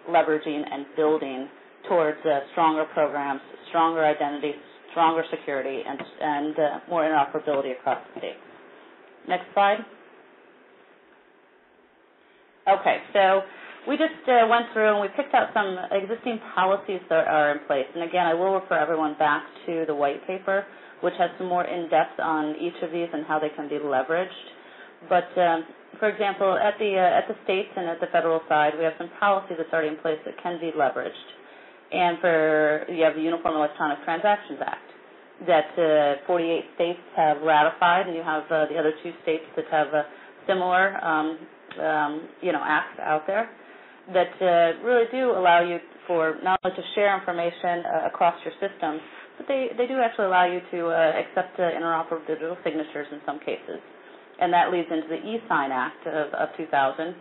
leveraging, and building towards stronger programs, stronger identities, stronger security, and more interoperability across the state. Next slide. Okay, so we just went through and we picked out some existing policies that are in place. And again, I will refer everyone back to the white paper, which has some more in-depth on each of these and how they can be leveraged. But for example, at the states and at the federal side, we have some policy that's already in place that can be leveraged. And you have the Uniform Electronic Transactions Act that 48 states have ratified, and you have the other 2 states that have similar acts out there that really do allow you for not only to share information across your systems, but they do actually allow you to accept interoperable digital signatures in some cases. And that leads into the e-Sign Act of 2000.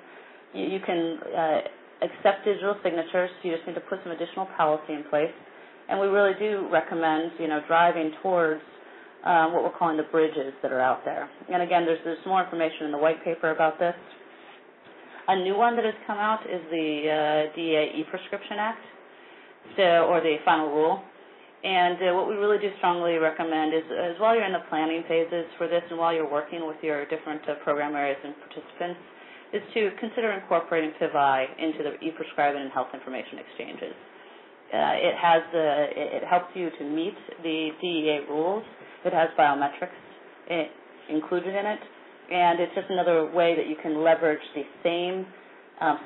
You can accept digital signatures. You just need to put some additional policy in place. And we really do recommend, driving towards what we're calling the bridges that are out there. And again, there's more information in the white paper about this. A new one that has come out is the DEA E-Prescription Act, or the final rule. And what we really do strongly recommend is while you're in the planning phases for this and while you're working with your different program areas and participants, is to consider incorporating PIV-I into the e-prescribing and health information exchanges. It helps you to meet the DEA rules. It has biometrics included in it, and it's just another way that you can leverage the same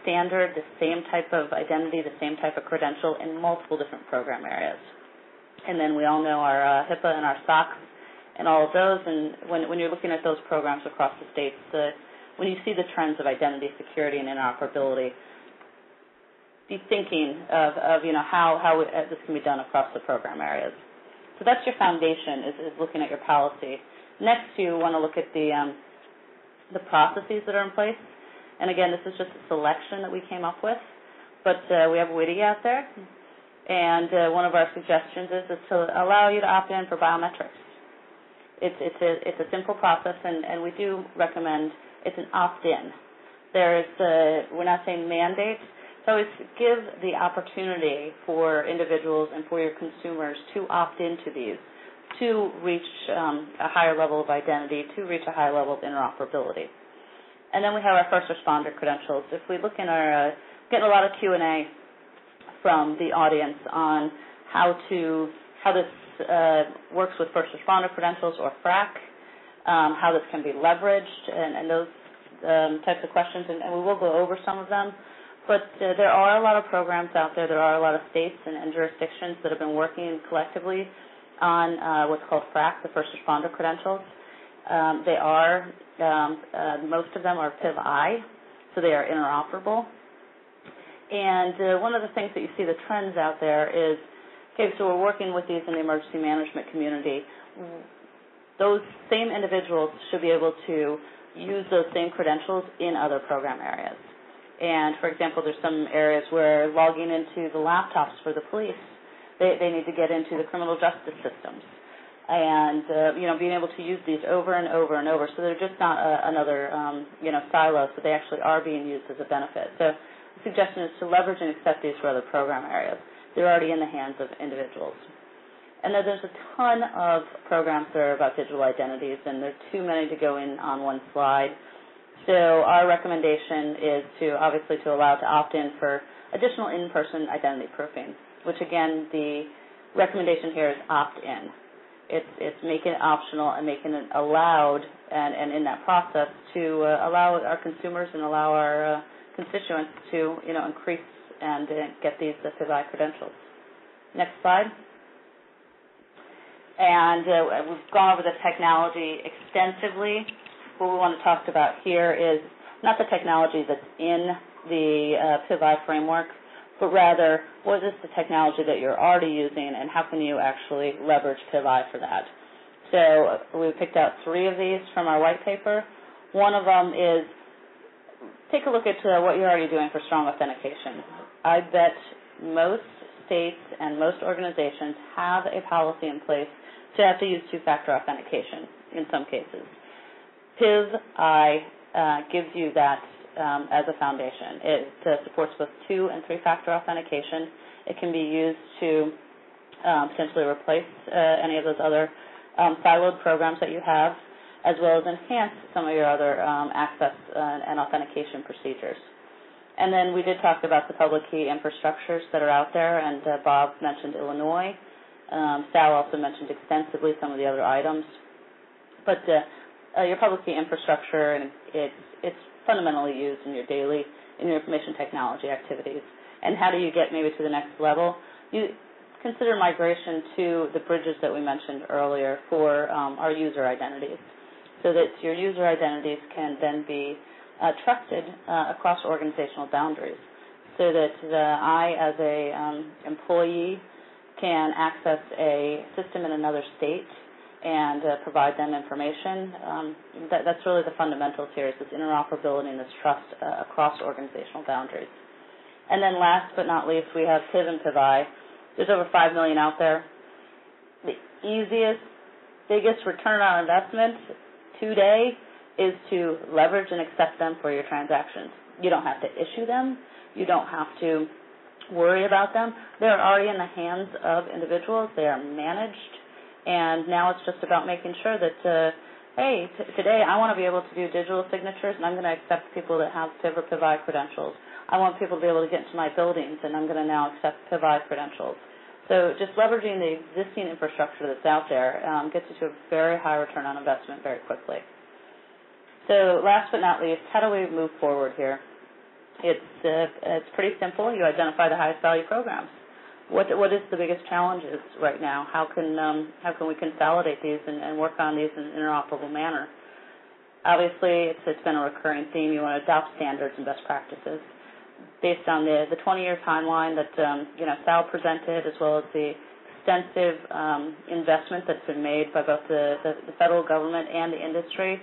standard, the same type of identity, the same type of credential in multiple different program areas. And then we all know our HIPAA and our SOX and all of those, and when you're looking at those programs across the states, when you see the trends of identity security and interoperability, be thinking of how this can be done across the program areas. So that's your foundation, is looking at your policy. Next, you want to look at the processes that are in place. And again, this is just a selection that we came up with, but we have WITI out there. And one of our suggestions is to allow you to opt in for biometrics. It's a simple process, and we do recommend it's an opt-in. We're not saying mandate, so it's give the opportunity for individuals and for your consumers to opt into these, to reach a higher level of identity, to reach a higher level of interoperability. And then we have our first responder credentials. If we look in our, getting a lot of Q&A from the audience on how this works with first responder credentials or FRAC, how this can be leveraged, and those types of questions, and we will go over some of them. But there are a lot of programs out there. There are a lot of states and jurisdictions that have been working collectively on what's called FRAC, the first responder credentials. Most of them are PIV-I, so they are interoperable. And one of the things that you see the trends out there is, okay, so we're working with these in the emergency management community. Those same individuals should be able to use those same credentials in other program areas. And, for example, there's some areas where logging into the laptops for the police, they need to get into the criminal justice systems. And, being able to use these over and over and over, so they're just not another, silo, so they actually are being used as a benefit. So the suggestion is to leverage and accept these for other program areas. They're already in the hands of individuals. And then there's a ton of programs that are about digital identities, and there are too many to go in on one slide. So our recommendation is to allow to opt in for additional in-person identity proofing, which again, the recommendation here is opt-in. It's making it optional and making it allowed, and in that process to allow our consumers and allow our constituents to increase and get these PIV-I credentials. Next slide. And we've gone over the technology extensively. What we want to talk about here is not the technology that's in the PIPI framework, but rather what is the technology that you're already using and how can you actually leverage PIV-I for that. So we picked out 3 of these from our white paper. One of them is take a look at what you're already doing for strong authentication. I bet most states and most organizations have a policy in place to have to use 2-factor authentication in some cases. PIV-I gives you that as a foundation. It supports both 2- and 3-factor authentication. It can be used to potentially replace any of those other siloed programs that you have, as well as enhance some of your other access and authentication procedures. And then we did talk about the public key infrastructures that are out there, and Bob mentioned Illinois. Sal also mentioned extensively some of the other items. But your public key infrastructure, and it's fundamentally used in your daily, in your information technology activities. And how do you get maybe to the next level? You consider migration to the bridges that we mentioned earlier for our user identities, so that your user identities can then be trusted across organizational boundaries, so that I, as a employee, can access a system in another state and provide them information. That's really the fundamentals here, is this interoperability and this trust across organizational boundaries. And then last but not least, we have PIV and PIV-I. There's over 5 million out there. The easiest, biggest return on investment today is to leverage and accept them for your transactions. You don't have to issue them. You don't have to worry about them. They're already in the hands of individuals. They are managed. And now it's just about making sure that, today I want to be able to do digital signatures, and I'm going to accept people that have PIPI credentials. I want people to be able to get into my buildings, and I'm going to now accept PIPI credentials. So just leveraging the existing infrastructure that's out there gets you to a very high return on investment very quickly. So last but not least, how do we move forward here? It's pretty simple. You identify the highest value programs. What is the biggest challenges right now? How can we consolidate these and work on these in an interoperable manner? Obviously, it's been a recurring theme. You want to adopt standards and best practices based on the 20-year timeline that Sal presented, as well as the extensive investment that's been made by both the federal government and the industry.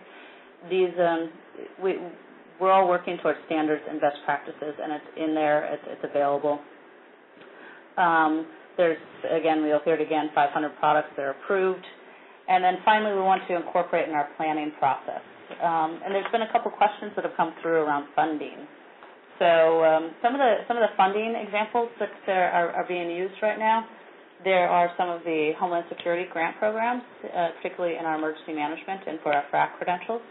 We're all working towards standards and best practices, and it's in there. It's available. There's, again, we'll hear it again, 500 products that are approved. And then finally, we want to incorporate in our planning process. And there's been a couple questions that have come through around funding. So some of the funding examples that are being used right now, there are some of the Homeland Security grant programs, particularly in our emergency management and for our FRAC credentials.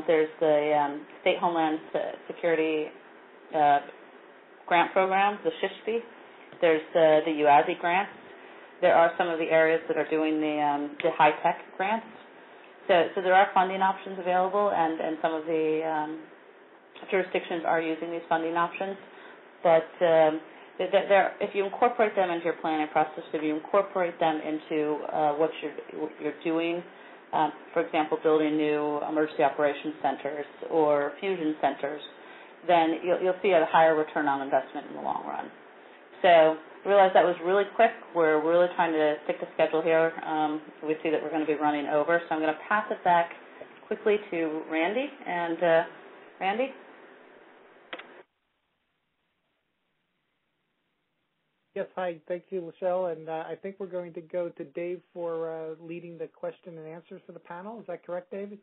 There's the State Homeland Security grant program, the SHISP. There's the UASI grants. There are some of the areas that are doing the high-tech grants. So there are funding options available, and some of the jurisdictions are using these funding options. But if you incorporate them into your planning process, if you incorporate them into what you're doing, for example, building new emergency operations centers or fusion centers, then you'll see a higher return on investment in the long run. So I realize that was really quick. We're really trying to stick to schedule here. We see that we're going to be running over, so I'm going to pass it back quickly to Randy. And Randy? Yes, hi. Thank you, Michelle. And I think we're going to go to Dave for leading the question and answers for the panel. Is that correct, David?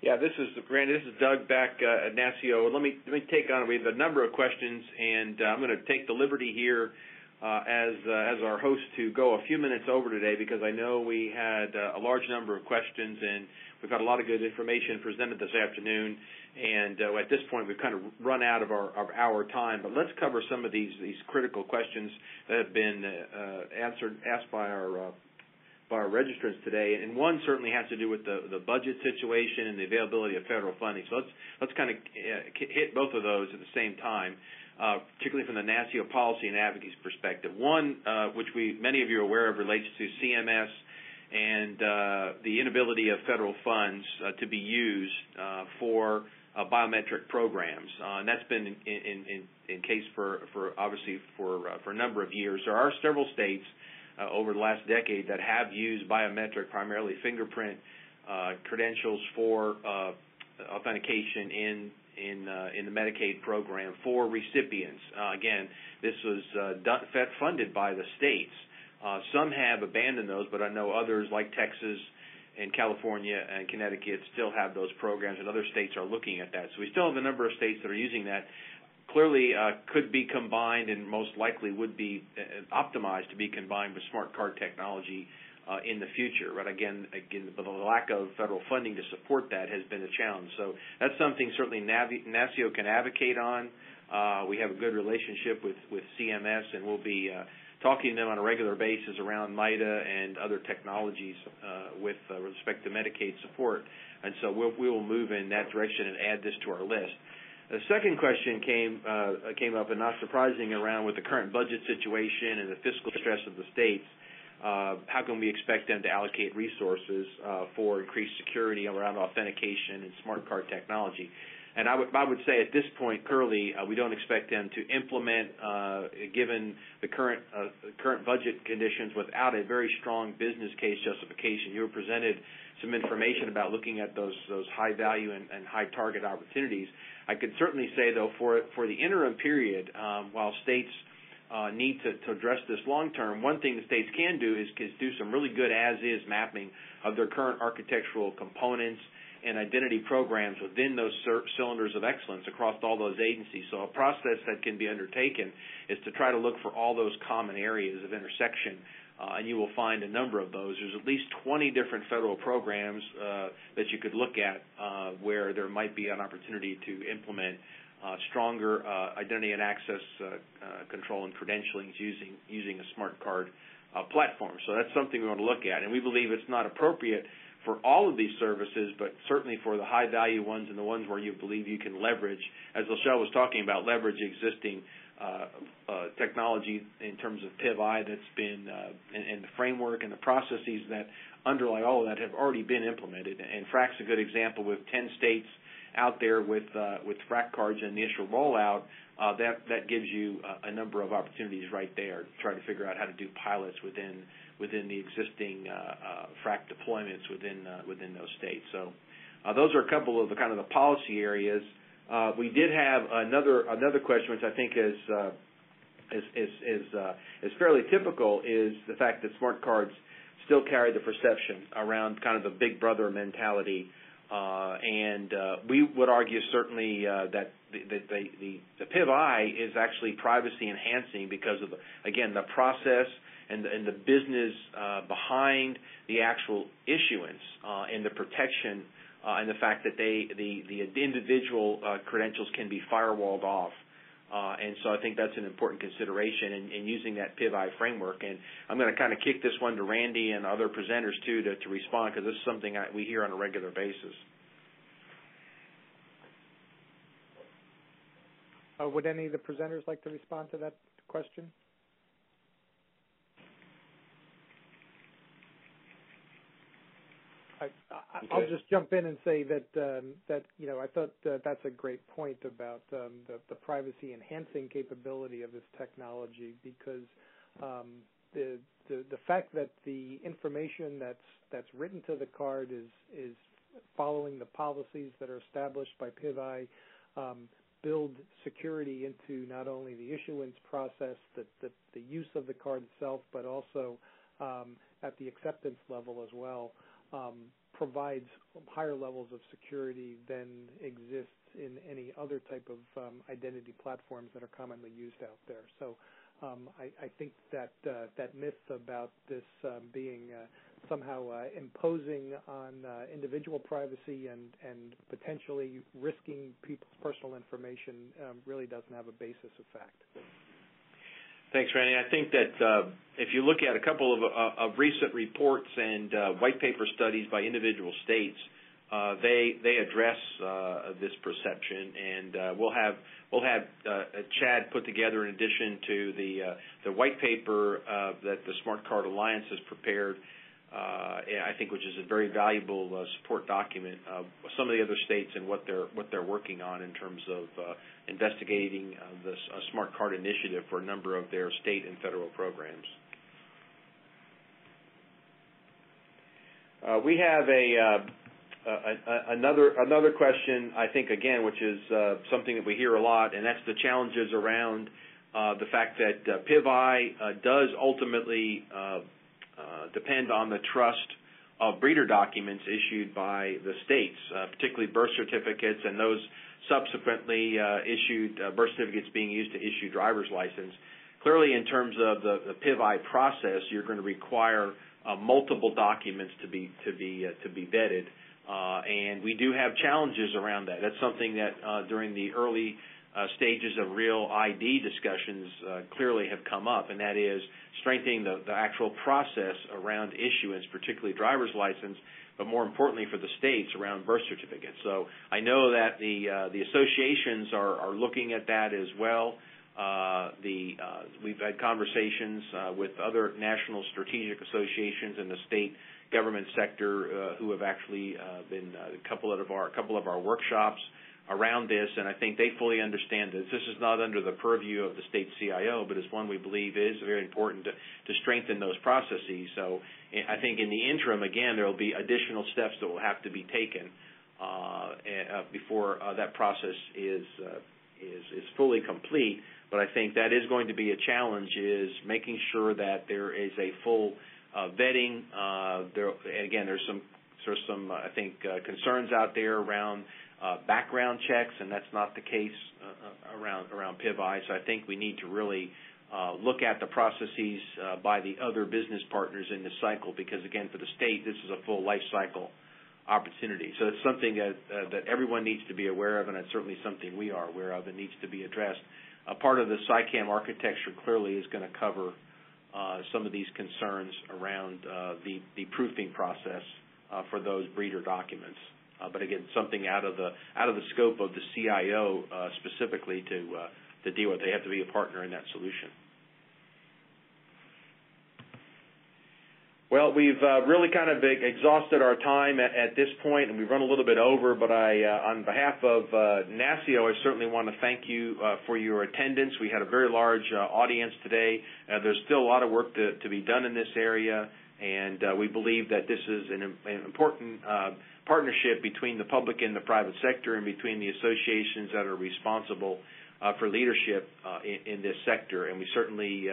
Yeah, this is Randy. This is Doug back at NASCIO. Let me take on. We have a number of questions, and I'm going to take the liberty here as our host to go a few minutes over today, because I know we had a large number of questions, and we've got a lot of good information presented this afternoon. And at this point, we've kind of run out of our time. But let's cover some of these critical questions that have been asked by our registrants today, and one certainly has to do with the budget situation and the availability of federal funding. So let's kind of hit both of those at the same time, particularly from the NASCIO policy and advocacy perspective. One, which many of you are aware of, relates to CMS and the inability of federal funds to be used for biometric programs, and that's been in case for obviously for a number of years. There are several states over the last decade that have used biometric, primarily fingerprint credentials for authentication in the Medicaid program for recipients. Again, this was funded by the states. Some have abandoned those, but I know others like Texas and California and Connecticut still have those programs, and other states are looking at that. So we still have a number of states that are using that. Clearly could be combined and most likely would be optimized to be combined with smart card technology in the future. But again, but the lack of federal funding to support that has been a challenge. So that's something certainly NASCIO can advocate on. We have a good relationship with CMS, and we'll be talking to them on a regular basis around MIDA and other technologies with respect to Medicaid support. And so we will move in that direction and add this to our list. The second question came up, and not surprising, around with the current budget situation and the fiscal stress of the states. How can we expect them to allocate resources for increased security around authentication and smart card technology? And I would say at this point, clearly, we don't expect them to implement, given the current budget conditions, without a very strong business case justification. You were presented some information about looking at those high value and high target opportunities. I could certainly say, though, for the interim period, while states need to address this long term, one thing the states can do is do some really good as-is mapping of their current architectural components and identity programs within those cylinders of excellence across all those agencies. So a process that can be undertaken is to try to look for all those common areas of intersection, and you will find a number of those. There's at least 20 different federal programs that you could look at where there might be an opportunity to implement stronger identity and access control and credentialing using a smart card platform. So that's something we want to look at, and we believe it's not appropriate for all of these services, but certainly for the high-value ones and the ones where you believe you can leverage, as Michelle was talking about, leverage existing technology in terms of PIV-I that's been and the framework and the processes that underlie all of that have already been implemented. And FRAC's a good example with 10 states out there with FRAC cards and the initial rollout. That gives you a number of opportunities right there to try to figure out how to do pilots within the existing FRAC deployments within those states. So those are a couple of the kind of the policy areas. We did have another question, which I think is fairly typical, is the fact that smart cards still carry the perception around kind of the big brother mentality, and we would argue certainly that the PIV-I is actually privacy enhancing because of the process and the business behind the actual issuance and the protection and the fact that the individual credentials can be firewalled off. And so I think that's an important consideration in using that PIV-I framework. And I'm going to kind of kick this one to Randy and other presenters, too, to respond, because this is something we hear on a regular basis. Would any of the presenters like to respond to that question? I'll just jump in and say that I thought that's a great point about the privacy enhancing capability of this technology, because the fact that the information that's written to the card is following the policies that are established by PIV-I build security into not only the issuance process, the use of the card itself, but also at the acceptance level as well. Provides higher levels of security than exists in any other type of identity platforms that are commonly used out there. So I think that myth about this being somehow imposing on individual privacy and potentially risking people's personal information really doesn't have a basis of fact. Thanks, Randy. I think that if you look at a couple of recent reports and white paper studies by individual states, they address this perception, and we'll have Chad put together, in addition to the white paper that the Smart Card Alliance has prepared, I think, which is a very valuable support document of some of the other states and what they're working on in terms of investigating the Smart Card initiative for a number of their state and federal programs. We have another question, I think, again, which is something that we hear a lot, and that's the challenges around the fact that PIV-I does ultimately depend on the trust of breeder documents issued by the states, particularly birth certificates and those subsequently issued birth certificates being used to issue driver's license. Clearly, in terms of the PIV-I process, you're going to require multiple documents to be vetted, and we do have challenges around that. That's something that during the early stages of real ID discussions clearly have come up, and that is strengthening the actual process around issuance, particularly driver's license, but more importantly for the states around birth certificates. So I know that the associations are looking at that as well. We've had conversations with other national strategic associations in the state government sector who have actually been a couple of our workshops around this, and I think they fully understand this. This is not under the purview of the state CIO, but it's one we believe is very important to strengthen those processes. So I think in the interim, again, there will be additional steps that will have to be taken before that process is fully complete. But I think that is going to be a challenge, is making sure that there is a full vetting. There's some I think concerns out there around background checks, and that's not the case around PIV-I. So I think we need to really look at the processes by the other business partners in this cycle, because again, for the state, this is a full life cycle opportunity. So it's something that everyone needs to be aware of, and it's certainly something we are aware of and needs to be addressed. Part of the SICAM architecture clearly is going to cover some of these concerns around the proofing process for those breeder documents. But again, something out of the scope of the CIO specifically to deal with. They have to be a partner in that solution. Well, we've really kind of exhausted our time at this point, and we've run a little bit over, but on behalf of NASCIO, I certainly want to thank you for your attendance. We had a very large audience today. There's still a lot of work to be done in this area, and we believe that this is an important partnership between the public and the private sector, and between the associations that are responsible for leadership in this sector. And we certainly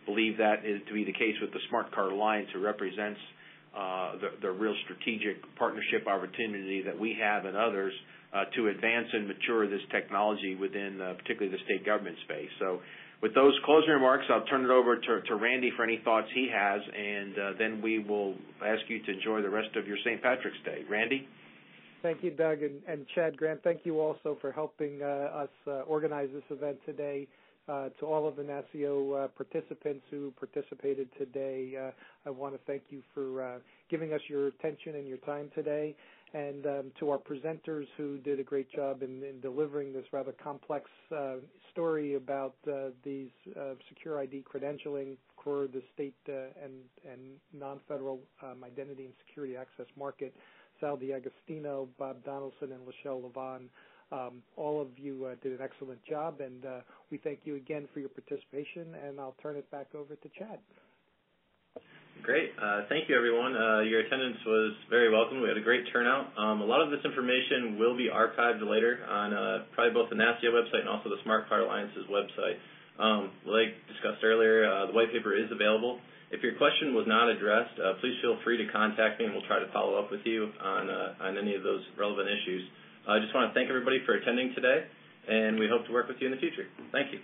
believe that is to be the case with the Smart Card Alliance, who represents the real strategic partnership opportunity that we have and others to advance and mature this technology within particularly the state government space. So with those closing remarks, I'll turn it over to Randy for any thoughts he has, and then we will ask you to enjoy the rest of your St. Patrick's Day. Randy? Thank you, Doug, and Chad Grant. Thank you also for helping us organize this event today. To all of the NASCIO participants who participated today, I want to thank you for giving us your attention and your time today. And to our presenters who did a great job in delivering this rather complex story about these secure ID credentialing for the state and non-federal identity and security access market, Sal Agostino, Bob Donaldson, and Lachelle Levon. All of you did an excellent job, and we thank you again for your participation, and I'll turn it back over to Chad. Great. Thank you, everyone. Your attendance was very welcome. We had a great turnout. A lot of this information will be archived later on probably both the NASCIO website and also the Smart Card Alliance's website. Like discussed earlier, the white paper is available. If your question was not addressed, please feel free to contact me, and we'll try to follow up with you on any of those relevant issues. I just want to thank everybody for attending today, and we hope to work with you in the future. Thank you.